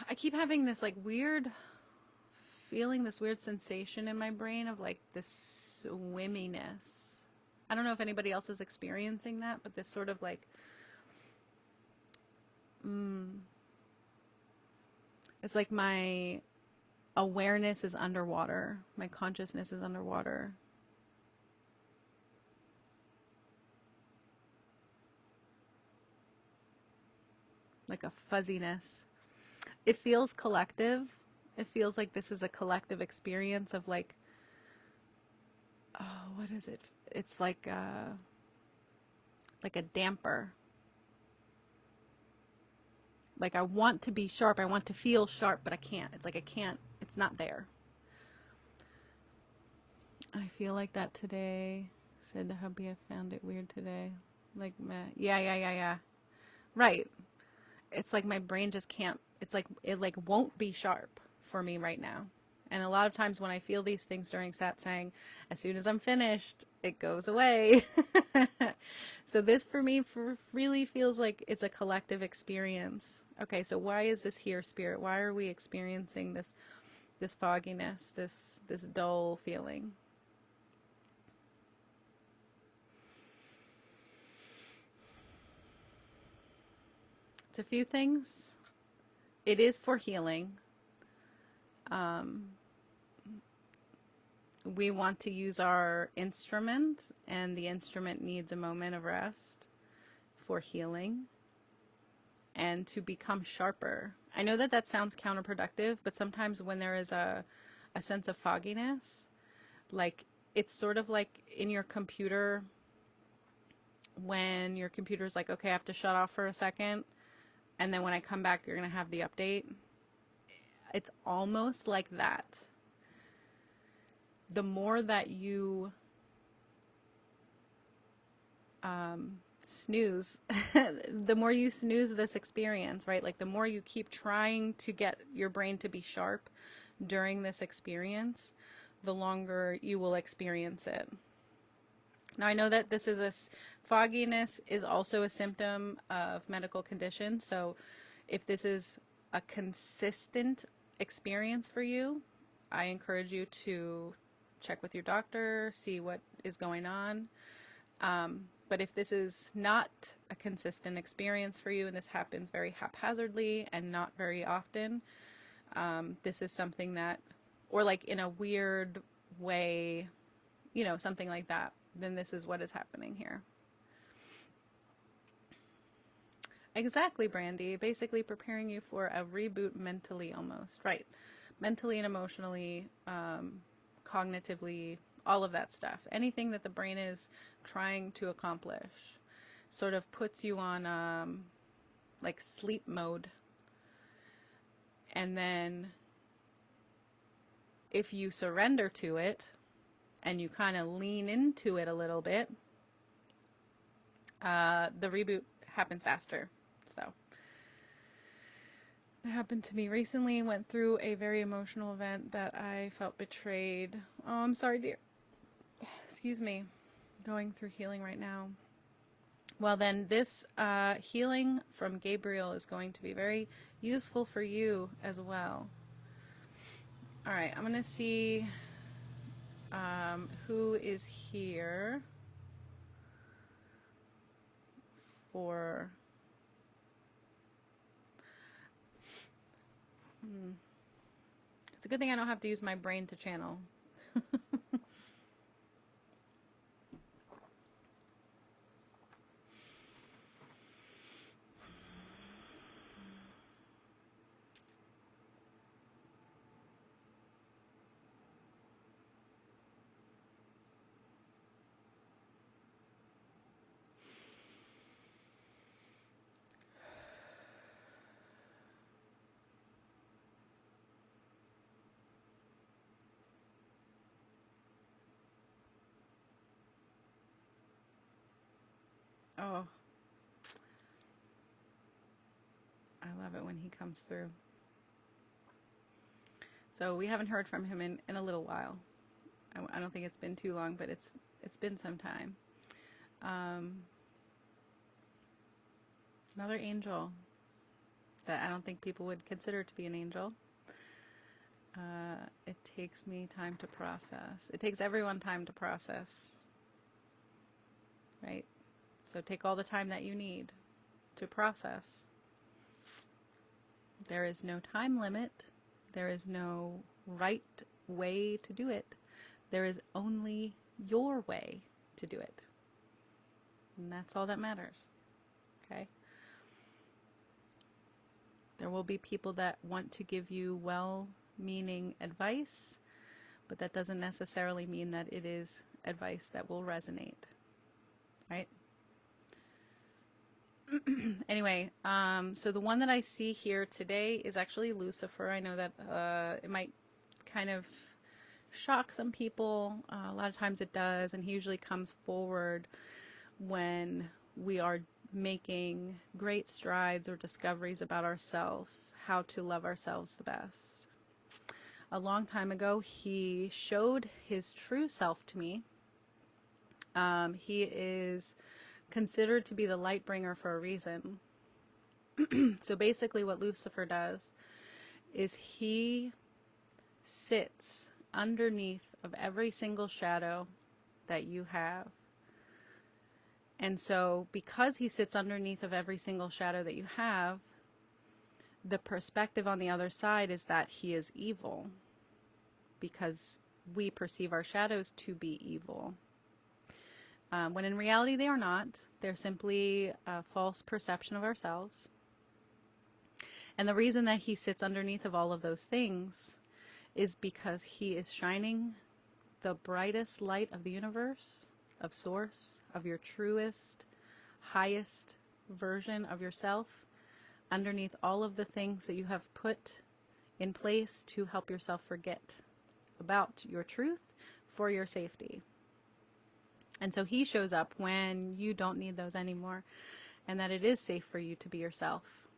I keep having this like weird feeling, this weird sensation in my brain of like this swimminess. I don't know if anybody else is experiencing that, but this sort of like it's like my awareness is underwater. My consciousness is underwater. Like a fuzziness. It feels collective. It feels like this is a collective experience of like, oh, what is it? It's like a damper. Like I want to be sharp. I want to feel sharp, but I can't. It's like I can't. It's not there. I feel like that today. Said to hubby, I found it weird today. Like, meh. Yeah. Right. It's like my brain just can't. It's like it like won't be sharp for me right now. And a lot of times when I feel these things during satsang, as soon as I'm finished, it goes away. So this for me really feels like it's a collective experience. Okay, so why is this here, Spirit? Why are we experiencing this fogginess, this dull feeling? It's a few things. It is for healing. We want to use our instrument, and the instrument needs a moment of rest for healing and to become sharper. I know that sounds counterproductive, but sometimes when there is a sense of fogginess, like it's sort of like in your computer, when your computer's like, okay, I have to shut off for a second, and then when I come back, you're going to have the update. It's almost like that. The more that you snooze, the more you snooze this experience, right? Like the more you keep trying to get your brain to be sharp during this experience, the longer you will experience it. Now I know that this is fogginess is also a symptom of medical conditions. So if this is a consistent experience for you, I encourage you to check with your doctor, see what is going on. But if this is not a consistent experience for you and this happens very haphazardly and not very often, this is something that, or like in a weird way, you know, something like that, then this is what is happening here. Exactly, Brandy. Basically preparing you for a reboot mentally almost. Right. Mentally and emotionally, cognitively, all of that stuff. Anything that the brain is trying to accomplish sort of puts you on like sleep mode. And then if you surrender to it and you kind of lean into it a little bit, the reboot happens faster. So it happened to me recently. Went through a very emotional event that I felt betrayed. Oh, I'm sorry, dear. Excuse me. Going through healing right now. Well, then this healing from Gabriel is going to be very useful for you as well. All right, I'm going to see who is here for... It's a good thing I don't have to use my brain to channel. Oh, I love it when he comes through. So we haven't heard from him in a little while. I don't think it's been too long, but it's been some time. Another angel that I don't think people would consider to be an angel. It takes me time to process. It takes everyone time to process, right? So take all the time that you need to process. There is no time limit. There is no right way to do it. There is only your way to do it. And that's all that matters. Okay? There will be people that want to give you well-meaning advice, but that doesn't necessarily mean that it is advice that will resonate. Right? Anyway, so the one that I see here today is actually Lucifer. I know that it might kind of shock some people. A lot of times it does, and he usually comes forward when we are making great strides or discoveries about ourselves, how to love ourselves the best. A long time ago, he showed his true self to me. He is considered to be the light bringer for a reason. So basically what Lucifer does is he sits underneath of every single shadow that you have. And so because he sits underneath of every single shadow that you have, the perspective on the other side is that he is evil, because we perceive our shadows to be evil. When in reality they are not. They're simply a false perception of ourselves. And the reason that he sits underneath of all of those things is because he is shining the brightest light of the universe, of source, of your truest, highest version of yourself, underneath all of the things that you have put in place to help yourself forget about your truth for your safety. And so he shows up when you don't need those anymore, and that it is safe for you to be yourself.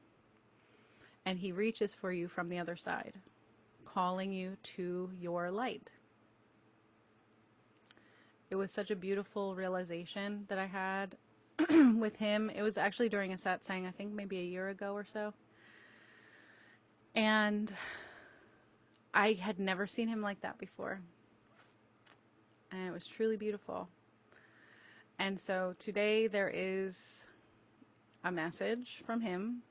And he reaches for you from the other side, calling you to your light. It was such a beautiful realization that I had with him. It was actually during a satsang, I think maybe a year ago or so. And I had never seen him like that before. And it was truly beautiful. And so today there is a message from him,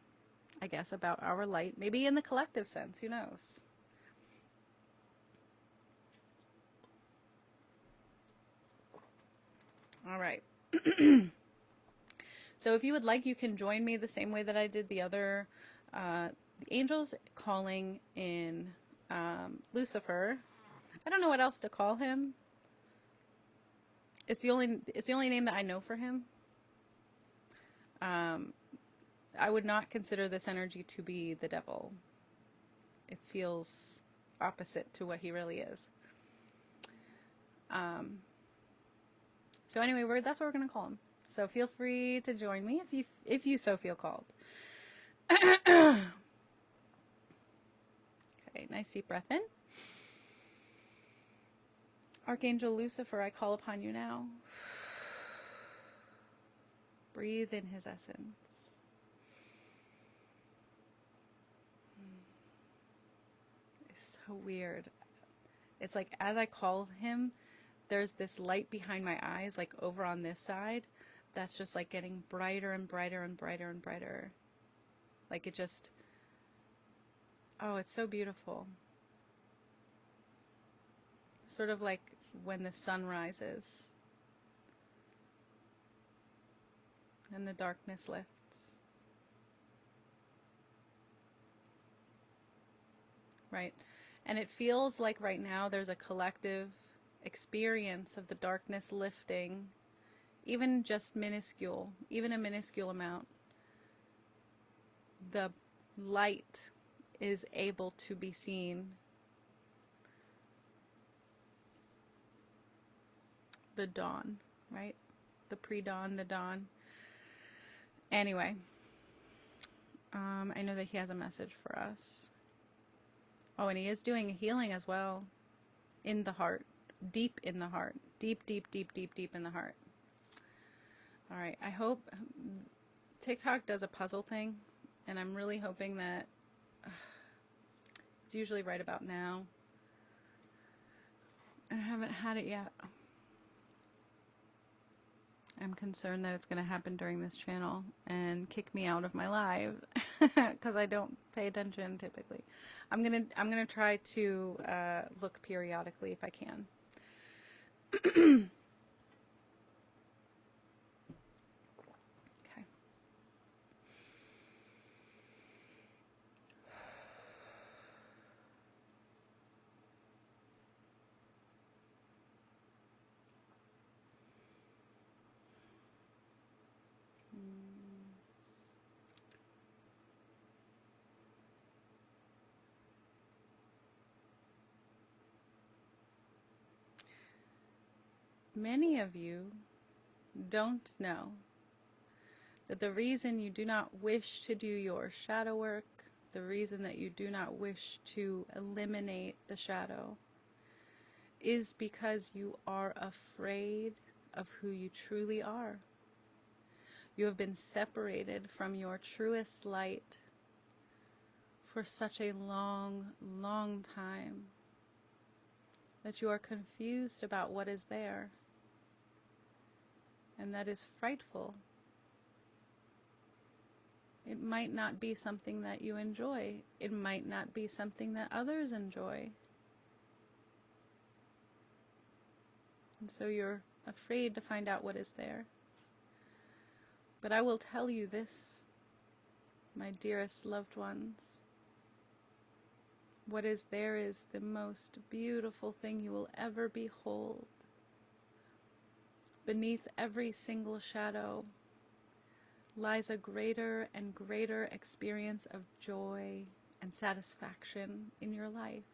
I guess, about our light. Maybe in the collective sense, who knows? All right. So if you would like, you can join me the same way that I did the other the angels calling in Lucifer. I don't know what else to call him. It's the only name that I know for him. I would not consider this energy to be the devil. It feels opposite to what he really is. So anyway, that's what we're going to call him. So feel free to join me if you so feel called. Okay, nice deep breath in. Archangel Lucifer, I call upon you now. Breathe in his essence. It's so weird. It's like as I call him, there's this light behind my eyes, like over on this side, that's just like getting brighter and brighter and brighter and brighter. Like it just, oh, it's so beautiful. Sort of like when the sun rises and the darkness lifts. Right? And it feels like right now there's a collective experience of the darkness lifting, even just minuscule, even a minuscule amount. The light is able to be seen. The dawn, right? The pre-dawn, the dawn. Anyway, I know that he has a message for us. Oh, and he is doing a healing as well. In the heart. Deep in the heart. Deep, deep, deep, deep, deep in the heart. Alright, I hope TikTok does a puzzle thing. And I'm really hoping that it's usually right about now. I haven't had it yet. I'm concerned that it's going to happen during this channel and kick me out of my live because I don't pay attention typically. I'm gonna try to look periodically if I can. Okay. Many of you don't know that the reason you do not wish to do your shadow work, the reason that you do not wish to eliminate the shadow, is because you are afraid of who you truly are. You have been separated from your truest light for such a long, long time that you are confused about what is there. And that is frightful. It might not be something that you enjoy. It might not be something that others enjoy. And so you're afraid to find out what is there. But I will tell you this, my dearest loved ones. What is there is the most beautiful thing you will ever behold. Beneath every single shadow lies a greater and greater experience of joy and satisfaction in your life.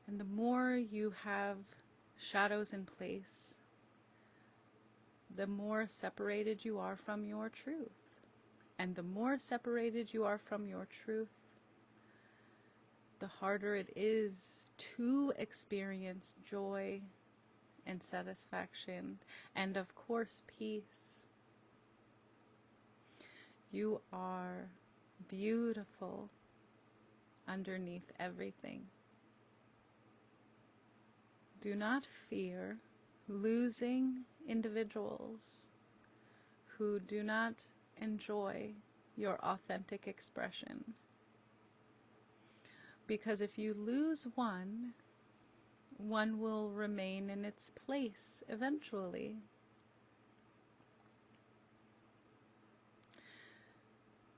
And the more you have shadows in place, the more separated you are from your truth. And the more separated you are from your truth, the harder it is to experience joy and satisfaction, and of course peace. You are beautiful underneath everything. Do not fear losing individuals who do not enjoy your authentic expression. Because if you lose one will remain in its place eventually.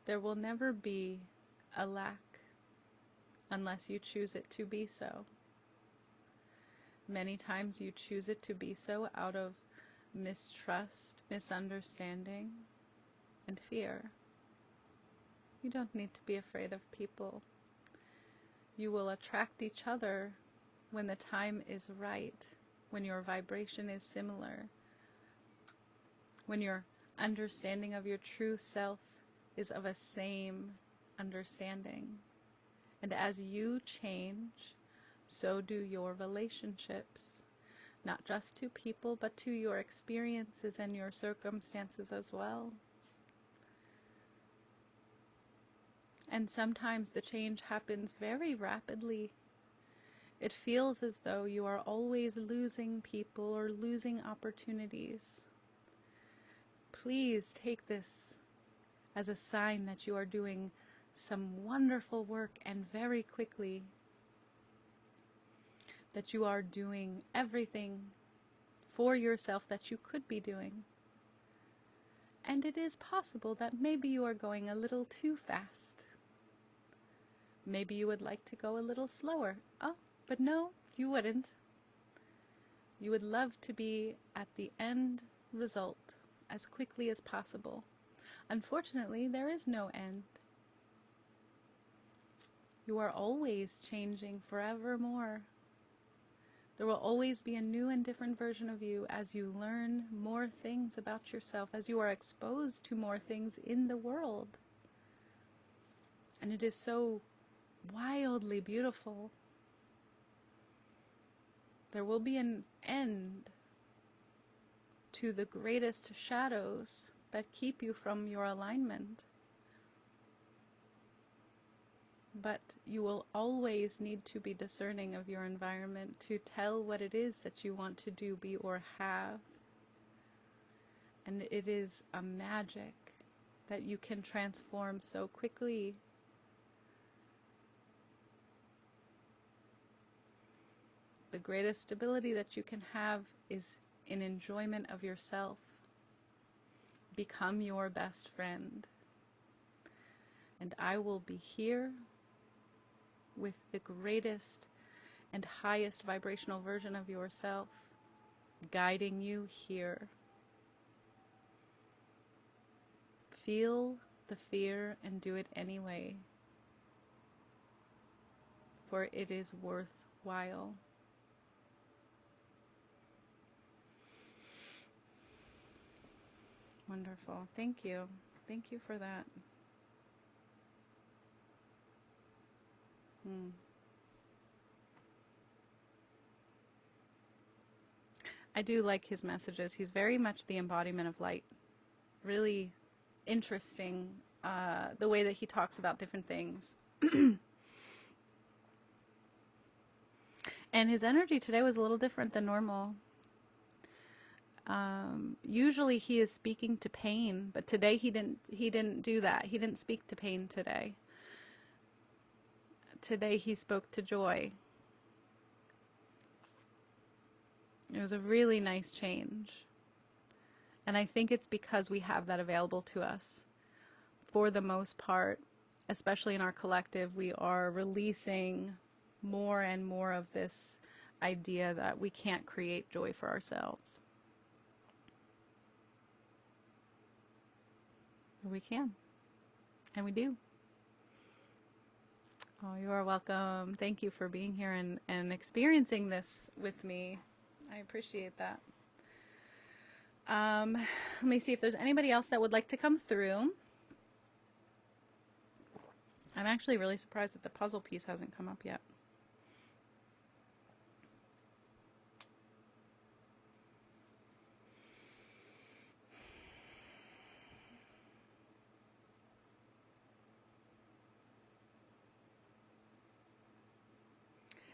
There will never be a lack unless you choose it to be so. Many times you choose it to be so out of mistrust, misunderstanding, and fear. You don't need to be afraid of people. You will attract each other when the time is right, when your vibration is similar, when your understanding of your true self is of a same understanding. And as you change, so do your relationships. not just to people, but to your experiences and your circumstances as well. And sometimes the change happens very rapidly. It feels as though you are always losing people or losing opportunities. Please take this as a sign that you are doing some wonderful work, and very quickly, that you are doing everything for yourself that you could be doing. And it is possible that maybe you are going a little too fast. Maybe you would like to go a little slower. Oh, but no, you wouldn't. You would love to be at the end result as quickly as possible. Unfortunately, there is no end. You are always changing forevermore. There will always be a new and different version of you as you learn more things about yourself, as you are exposed to more things in the world. And it is so wildly beautiful. There will be an end to the greatest shadows that keep you from your alignment. But you will always need to be discerning of your environment to tell what it is that you want to do, be, or have. And it is a magic that you can transform so quickly. The greatest stability that you can have is in enjoyment of yourself. Become your best friend. And I will be here with the greatest and highest vibrational version of yourself, guiding you here. Feel the fear and do it anyway, for it is worthwhile. Wonderful. Thank you. Thank you for that. I do like his messages. He's very much the embodiment of light. Really interesting, the way that he talks about different things. And his energy today was a little different than normal. Usually he is speaking to pain, but today he didn't do that. He didn't speak to pain today. Today he spoke to joy. It was a really nice change. And I think it's because we have that available to us. For the most part, especially in our collective, we are releasing more and more of this idea that we can't create joy for ourselves. We can. And we do. Oh, you are welcome. Thank you for being here and experiencing this with me. I appreciate that. Let me see if there's anybody else that would like to come through. I'm actually really surprised that the puzzle piece hasn't come up yet.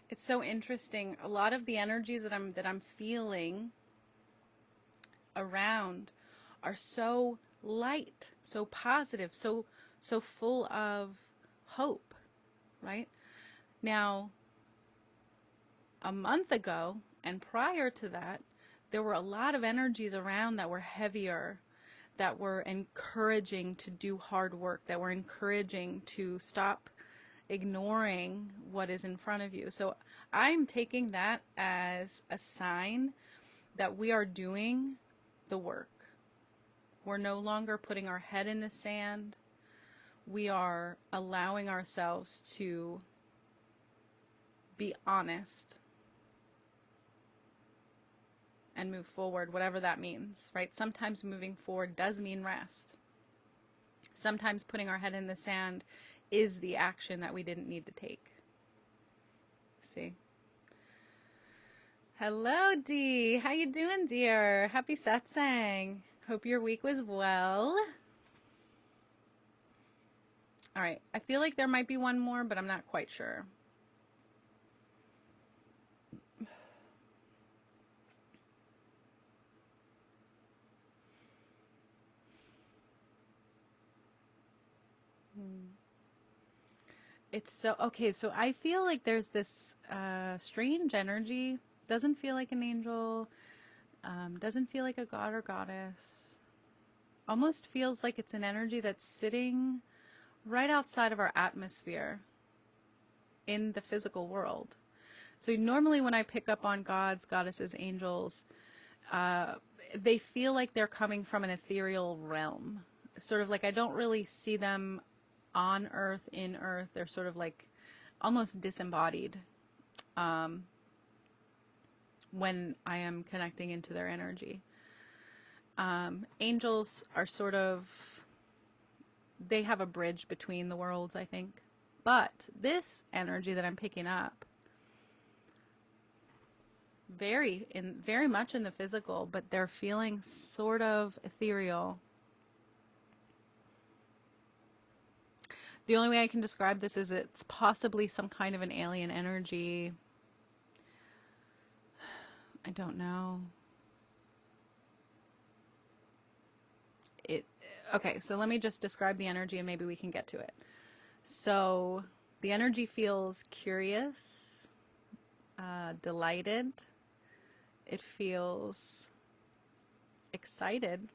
It's so interesting. A lot of the energies that I'm feeling around are so light, so positive, so full of hope, right? Now, a month ago and prior to that, there were a lot of energies around that were heavier, that were encouraging to do hard work, that were encouraging to stop ignoring what is in front of you. So I'm taking that as a sign that we are doing the work. We're no longer putting our head in the sand. We are allowing ourselves to be honest and move forward, whatever that means, right? Sometimes moving forward does mean rest. Sometimes putting our head in the sand is the action that we didn't need to take. See? Hello, Dee. How you doing, dear? Happy Satsang. Hope your week was well. All right. I feel like there might be one more, but I'm not quite sure. It's so okay. So I feel like there's this strange energy. Doesn't feel like an angel. Doesn't feel like a god or goddess. Almost feels like it's an energy that's sitting right outside of our atmosphere in the physical world. So normally when I pick up on gods, goddesses, angels, they feel like they're coming from an ethereal realm. Sort of like I don't really see them on earth, in earth. They're sort of like almost disembodied when I am connecting into their energy. Angels are sort of, they have a bridge between the worlds, I think. But this energy that I'm picking up, very much in the physical, but they're feeling sort of ethereal. The only way I can describe this is it's possibly some kind of an alien energy. I don't know. Okay, so let me just describe the energy and maybe we can get to it. So the energy feels curious, delighted. It feels excited.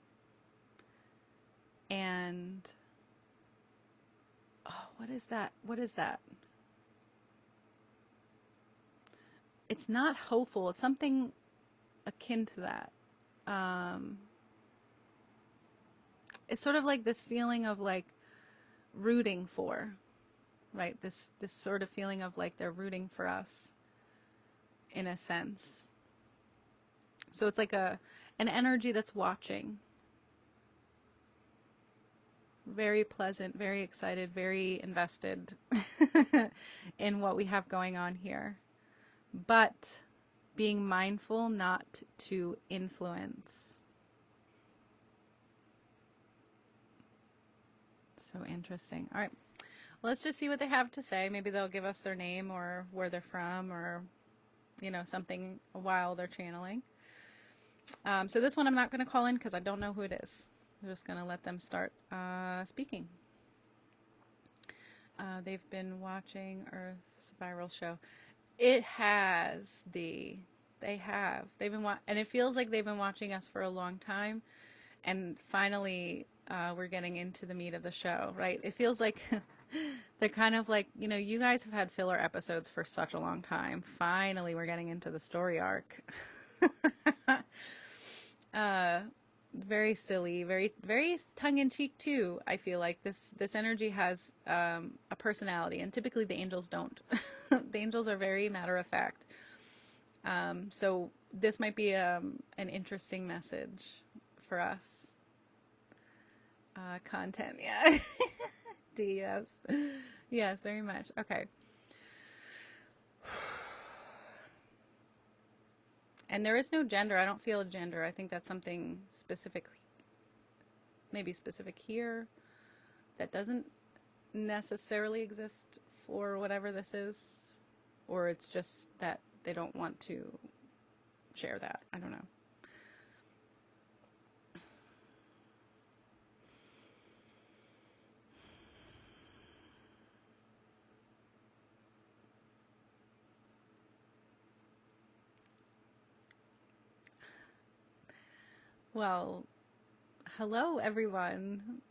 And oh, what is that? What is that? It's not hopeful. It's something akin to that. It's sort of like this feeling of like rooting for, right? This sort of feeling of like they're rooting for us in a sense. So it's like an energy that's watching. Very pleasant, very excited, very invested in what we have going on here. But being mindful not to influence. So interesting. All right. Well, let's just see what they have to say. Maybe they'll give us their name or where they're from or, you know, something while they're channeling. So this one I'm not going to call in because I don't know who it is. I'm just going to let them start speaking. They've been watching Earth's viral show. It has, They have. They've been and it feels like they've been watching us for a long time. And finally, we're getting into the meat of the show, right? It feels like they're kind of like, you know, you guys have had filler episodes for such a long time. Finally, we're getting into the story arc. Very silly, very, very tongue-in-cheek too. I feel like this energy has a personality, and typically the angels don't. The angels are very matter-of-fact. So this might be an interesting message for us. Content, yeah. D, yes. Yes, very much. Okay. And there is no gender. I don't feel a gender. I think that's something specific, maybe specific here, that doesn't necessarily exist for whatever this is. Or it's just that they don't want to share that. I don't know. Well, hello everyone.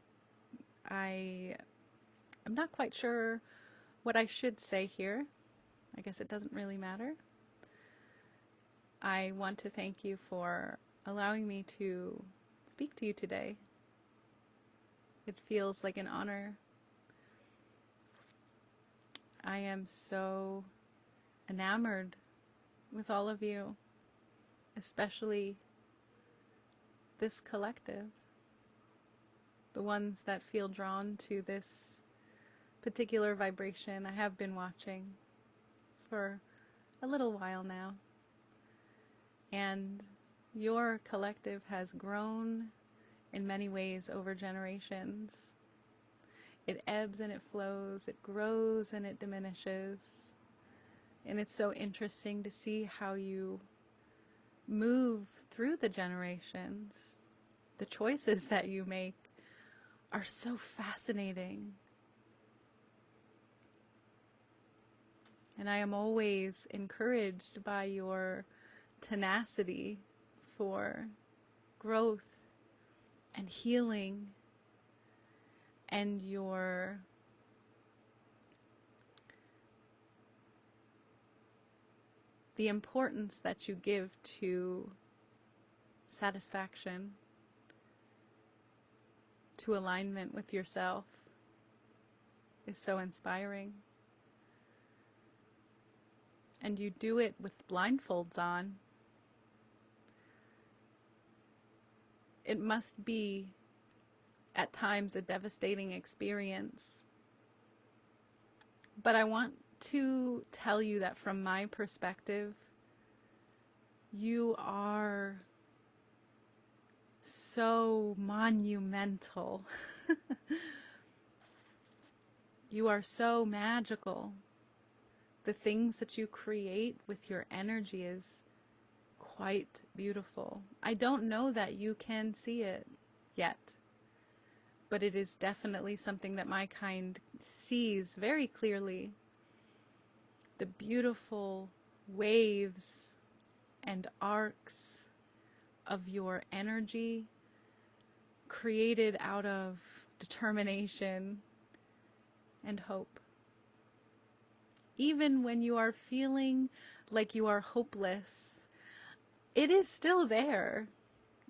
I'm not quite sure what I should say here. I guess it doesn't really matter. I want to thank you for allowing me to speak to you today. It feels like an honor. I am so enamored with all of you, especially this collective, the ones that feel drawn to this particular vibration. I have been watching for a little while now. And your collective has grown in many ways over generations. It ebbs and it flows, it grows and it diminishes. And it's so interesting to see how you move through the generations. The choices that you make are so fascinating. And I am always encouraged by your tenacity for growth and healing, and the importance that you give to satisfaction, to alignment with yourself is so inspiring. And you do it with blindfolds on. It must be, at times, a devastating experience. But I want to tell you that from my perspective, you are so monumental. You are so magical. The things that you create with your energy is quite beautiful. I don't know that you can see it yet, but it is definitely something that my kind sees very clearly. The beautiful waves and arcs of your energy created out of determination and hope. Even when you are feeling like you are hopeless, it is still there.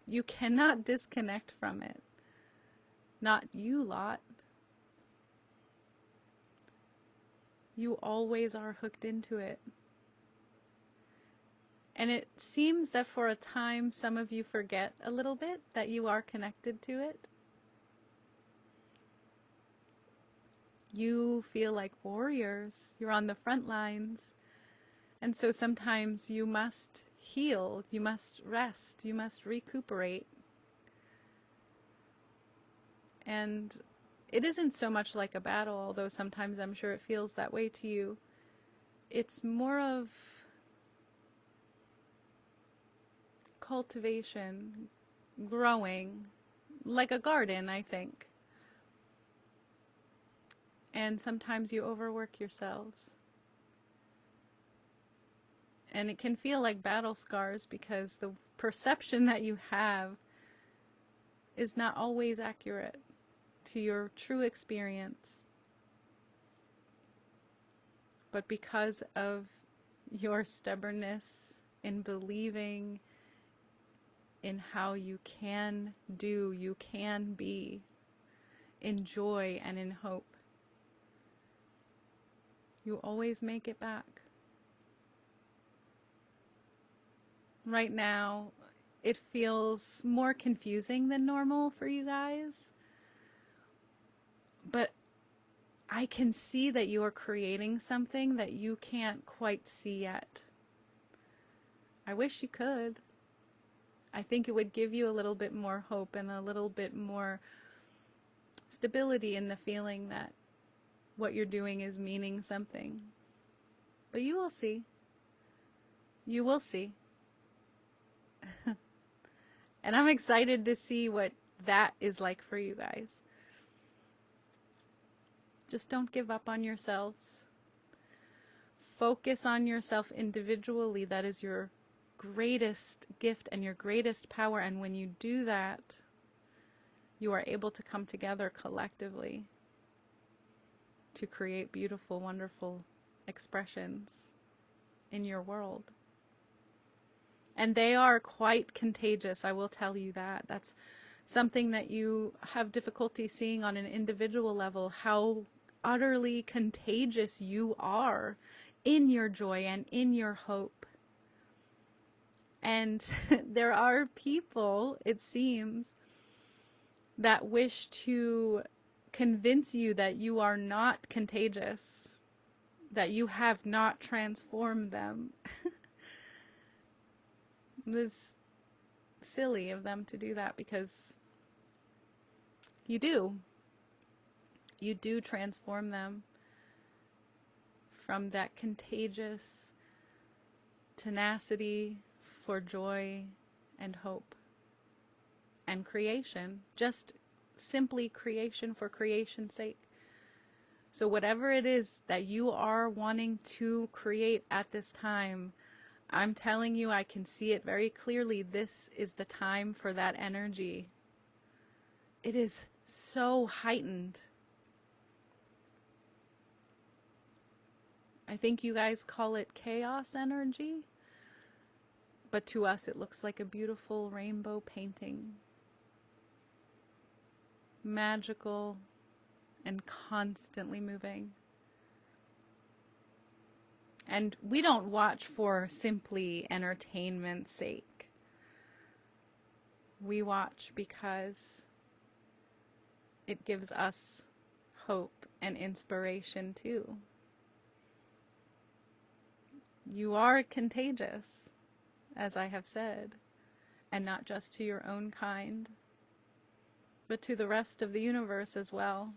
You cannot disconnect from it. Not you lot. You always are hooked into it. And it seems that for a time, some of you forget a little bit that you are connected to it. You feel like warriors. You're on the front lines. And so sometimes you must heal, you must rest, you must recuperate. And it isn't so much like a battle, although sometimes I'm sure it feels that way to you. It's more of cultivation, growing, like a garden, I think. And sometimes you overwork yourselves. And it can feel like battle scars because the perception that you have is not always accurate to your true experience. But because of your stubbornness in believing in how you can do, you can be, in joy and in hope, you always make it back. Right now, it feels more confusing than normal for you guys. But I can see that you are creating something that you can't quite see yet. I wish you could. I think it would give you a little bit more hope and a little bit more stability in the feeling that what you're doing is meaning something. But you will see. You will see. And I'm excited to see what that is like for you guys. Just don't give up on yourselves. Focus on yourself individually. That is your greatest gift and your greatest power. And when you do that, you are able to come together collectively to create beautiful, wonderful expressions in your world. And they are quite contagious, I will tell you that. That's something that you have difficulty seeing on an individual level, how utterly contagious you are in your joy and in your hope. And there are people, it seems, that wish to convince you that you are not contagious, that you have not transformed them. It's silly of them to do that, because you do. You do transform them from that contagious tenacity for joy and hope and creation, just simply creation for creation's sake. So whatever it is that you are wanting to create at this time, I'm telling you, I can see it very clearly. This is the time for that energy. It is so heightened. I think you guys call it chaos energy, but to us it looks like a beautiful rainbow painting. Magical and constantly moving. And we don't watch for simply entertainment's sake. We watch because it gives us hope and inspiration too. You are contagious, as I have said, and not just to your own kind, but to the rest of the universe as well.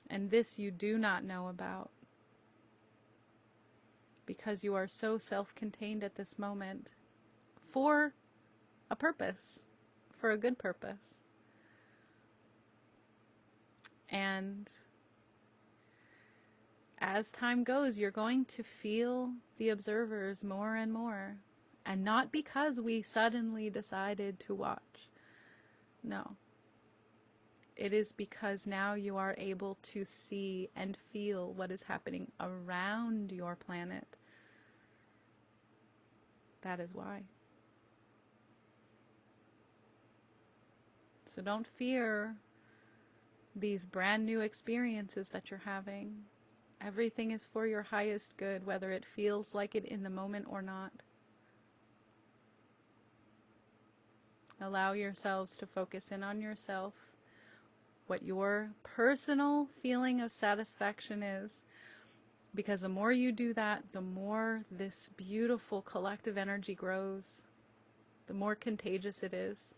And this you do not know about, because you are so self-contained at this moment for a purpose, for a good purpose. And as time goes, you're going to feel the observers more and more. And not because we suddenly decided to watch. No. It is because now you are able to see and feel what is happening around your planet. That is why. So don't fear these brand new experiences that you're having. Everything is for your highest good, whether it feels like it in the moment or not. Allow yourselves to focus in on yourself, what your personal feeling of satisfaction is, because the more you do that, the more this beautiful collective energy grows, the more contagious it is.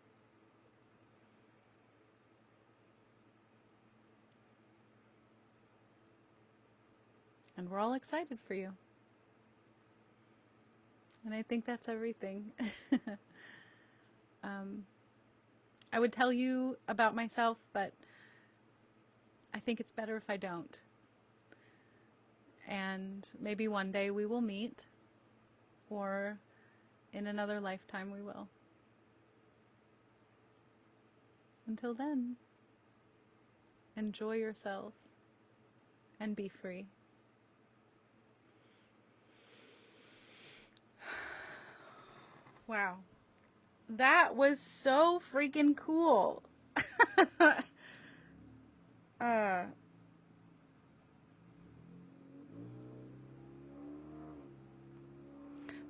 And we're all excited for you. And I think that's everything. I would tell you about myself, but I think it's better if I don't. And maybe one day we will meet, or in another lifetime we will. Until then, enjoy yourself and be free. Wow. That was so freaking cool.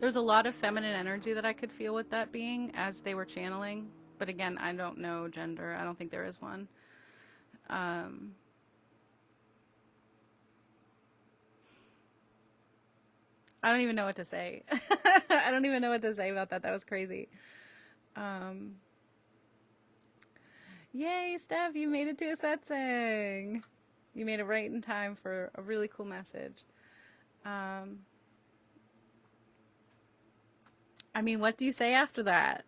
There's a lot of feminine energy that I could feel with that being as they were channeling. But again, I don't know gender. I don't think there is one. I don't even know what to say. I don't even know what to say about that. That was crazy. Yay, Steph, you made it to a satsang. You made it right in time for a really cool message. I mean, what do you say after that?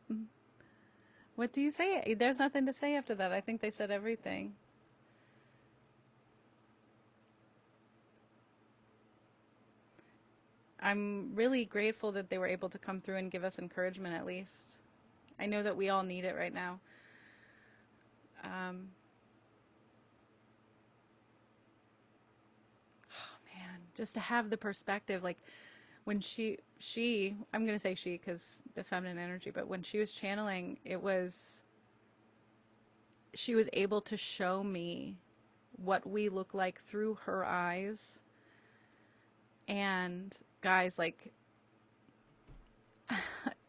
What do you say? There's nothing to say after that. I think they said everything. I'm really grateful that they were able to come through and give us encouragement at least. I know that we all need it right now. Oh man, just to have the perspective, like when she, I'm going to say she because the feminine energy, but when she was channeling, she was able to show me what we look like through her eyes. And guys, like,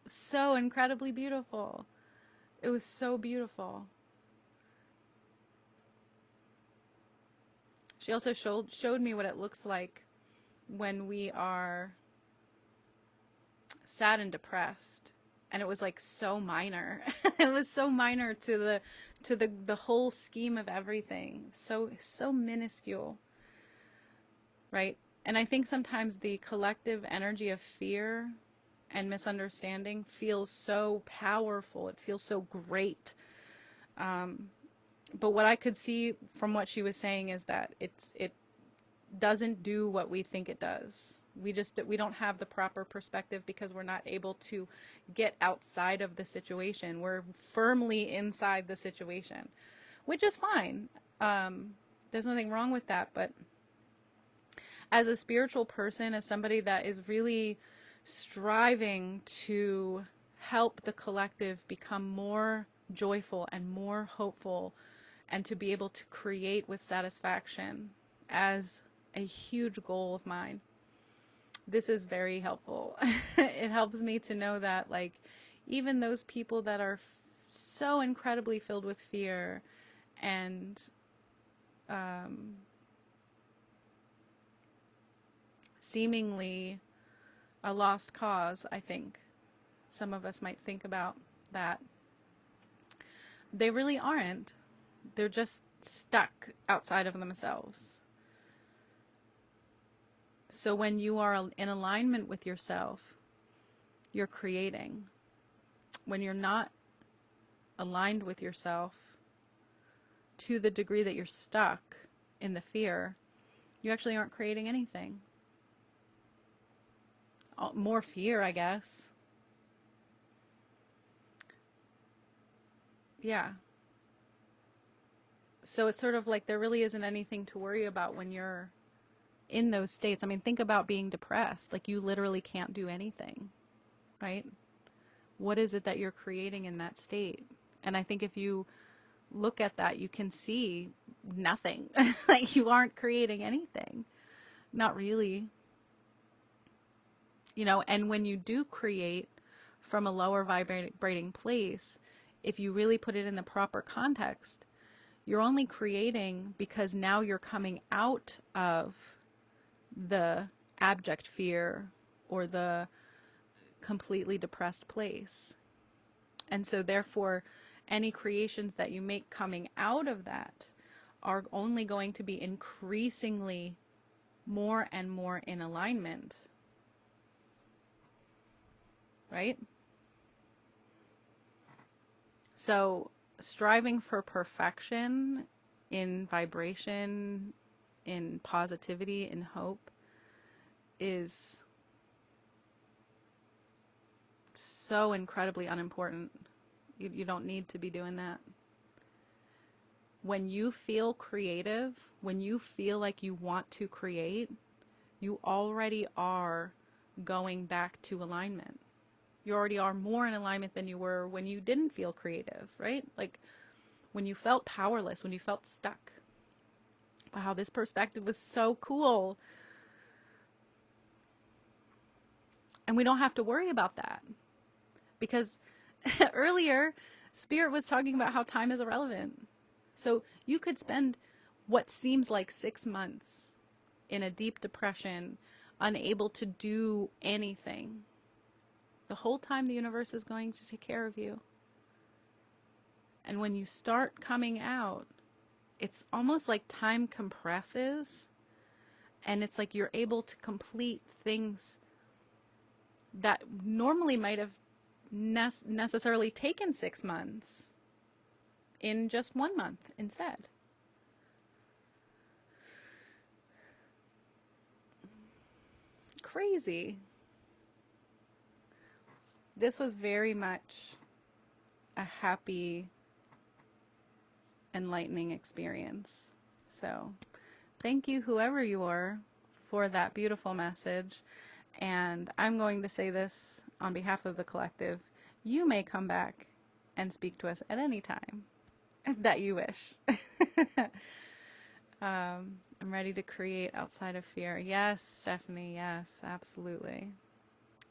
so incredibly beautiful. It was so beautiful. She also showed me what it looks like when we are sad and depressed. And it was like so minor. It was so minor to the whole scheme of everything. So minuscule. Right? And I think sometimes the collective energy of fear and misunderstanding feels so powerful. It feels so great. But what I could see from what she was saying is that it doesn't do what we think it does. We don't have the proper perspective because we're not able to get outside of the situation. We're firmly inside the situation, which is fine. There's nothing wrong with that. But as a spiritual person, as somebody that is really striving to help the collective become more joyful and more hopeful, and to be able to create with satisfaction as a huge goal of mine, this is very helpful. It helps me to know that, like, even those people that are so incredibly filled with fear and seemingly a lost cause, I think some of us might think about that, they really aren't. They're just stuck outside of themselves. So when you are in alignment with yourself, you're creating. When you're not aligned with yourself to the degree that you're stuck in the fear, you actually aren't creating anything. More fear, I guess. Yeah. So it's sort of like there really isn't anything to worry about when you're in those states. I mean, think about being depressed. Like, you literally can't do anything, right? What is it that you're creating in that state? And I think if you look at that, you can see nothing. Like, you aren't creating anything. Not really. You know, and when you do create from a lower vibrating place, if you really put it in the proper context, you're only creating because now you're coming out of the abject fear or the completely depressed place. And so therefore, any creations that you make coming out of that are only going to be increasingly more and more in alignment. Right? So striving for perfection in vibration, in positivity, in hope, is so incredibly unimportant. You don't need to be doing that. When you feel creative, when you feel like you want to create, you already are going back to alignment. You already are more in alignment than you were when you didn't feel creative, right? Like when you felt powerless, when you felt stuck. Wow, this perspective was so cool. And we don't have to worry about that. Because earlier, Spirit was talking about how time is irrelevant. So you could spend what seems like 6 months in a deep depression, unable to do anything. The whole time the universe is going to take care of you. And when you start coming out, it's almost like time compresses, and it's like you're able to complete things that normally might have necessarily taken 6 months in just 1 month instead. Crazy. This was very much a happy, enlightening experience. So thank you, whoever you are, for that beautiful message. And I'm going to say this on behalf of the collective. You may come back and speak to us at any time that you wish. I'm ready to create outside of fear. Yes, Stephanie, yes, absolutely.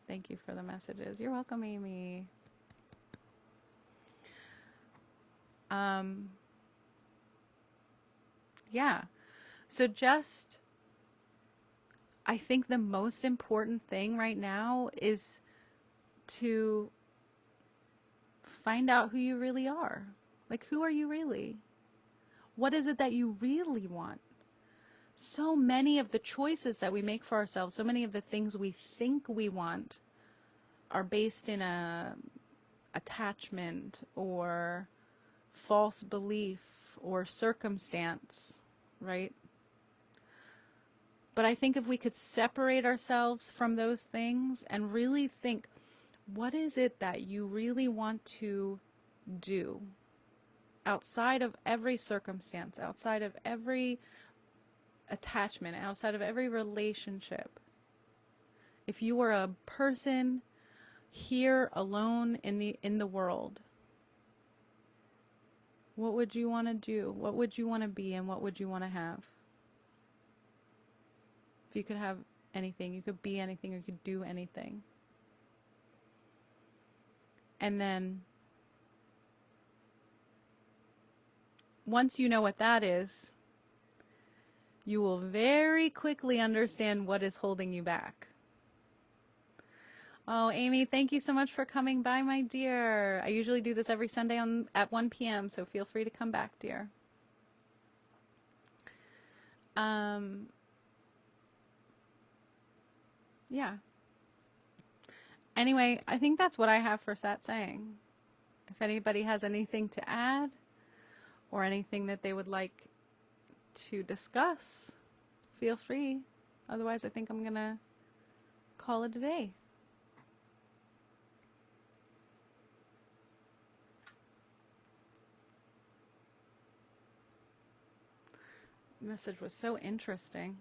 Thank you for the messages. You're welcome, Amy. Yeah. So just, I think the most important thing right now is to find out who you really are. Like, who are you really? What is it that you really want? So many of the choices that we make for ourselves, so many of the things we think we want are based in a attachment or false belief or circumstance, right? But I think if we could separate ourselves from those things and really think, what is it that you really want to do outside of every circumstance, outside of every attachment, outside of every relationship? If you were a person here alone in the world, what would you want to do? What would you want to be, and what would you want to have? If you could have anything, you could be anything, or you could do anything. And then once you know what that is, you will very quickly understand what is holding you back. Oh, Amy, thank you so much for coming by, my dear. I usually do this every Sunday at 1 p.m., so feel free to come back, dear. Yeah. Anyway, I think that's what I have for Satsang. If anybody has anything to add or anything that they would like to discuss, feel free. Otherwise, I think I'm going to call it a day. The message was so interesting.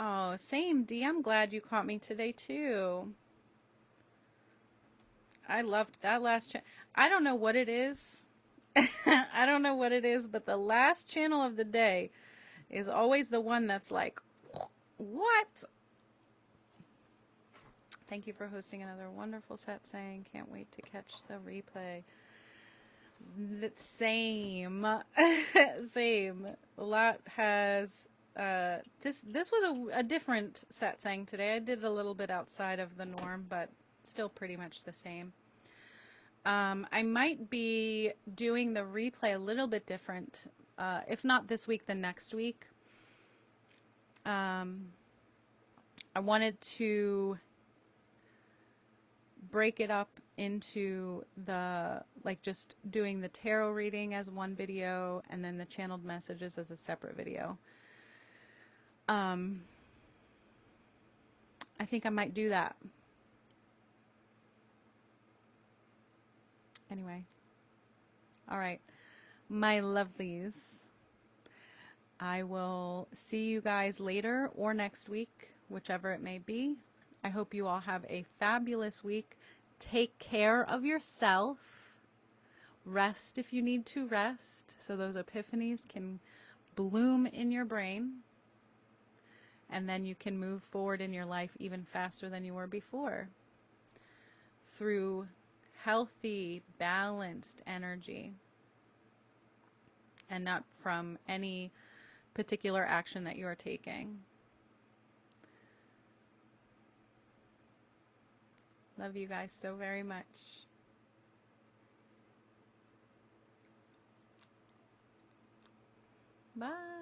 Oh, same, Dee. I'm glad you caught me today, too. I loved that last channel. I don't know what it is. I don't know what it is, but the last channel of the day is always the one that's like, what? Thank you for hosting another wonderful Satsang. Can't wait to catch the replay. Same. Same. A lot has... this was a different Satsang today. I did a little bit outside of the norm, but still pretty much the same. I might be doing the replay a little bit different, if not this week, then next week. I wanted to break it up into the, like, just doing the tarot reading as one video and then the channeled messages as a separate video. I think I might do that. Anyway. All right. My lovelies. I will see you guys later or next week, whichever it may be. I hope you all have a fabulous week. Take care of yourself. Rest if you need to rest, so those epiphanies can bloom in your brain. And then you can move forward in your life even faster than you were before. Through healthy, balanced energy. And not from any particular action that you are taking. Love you guys so very much. Bye.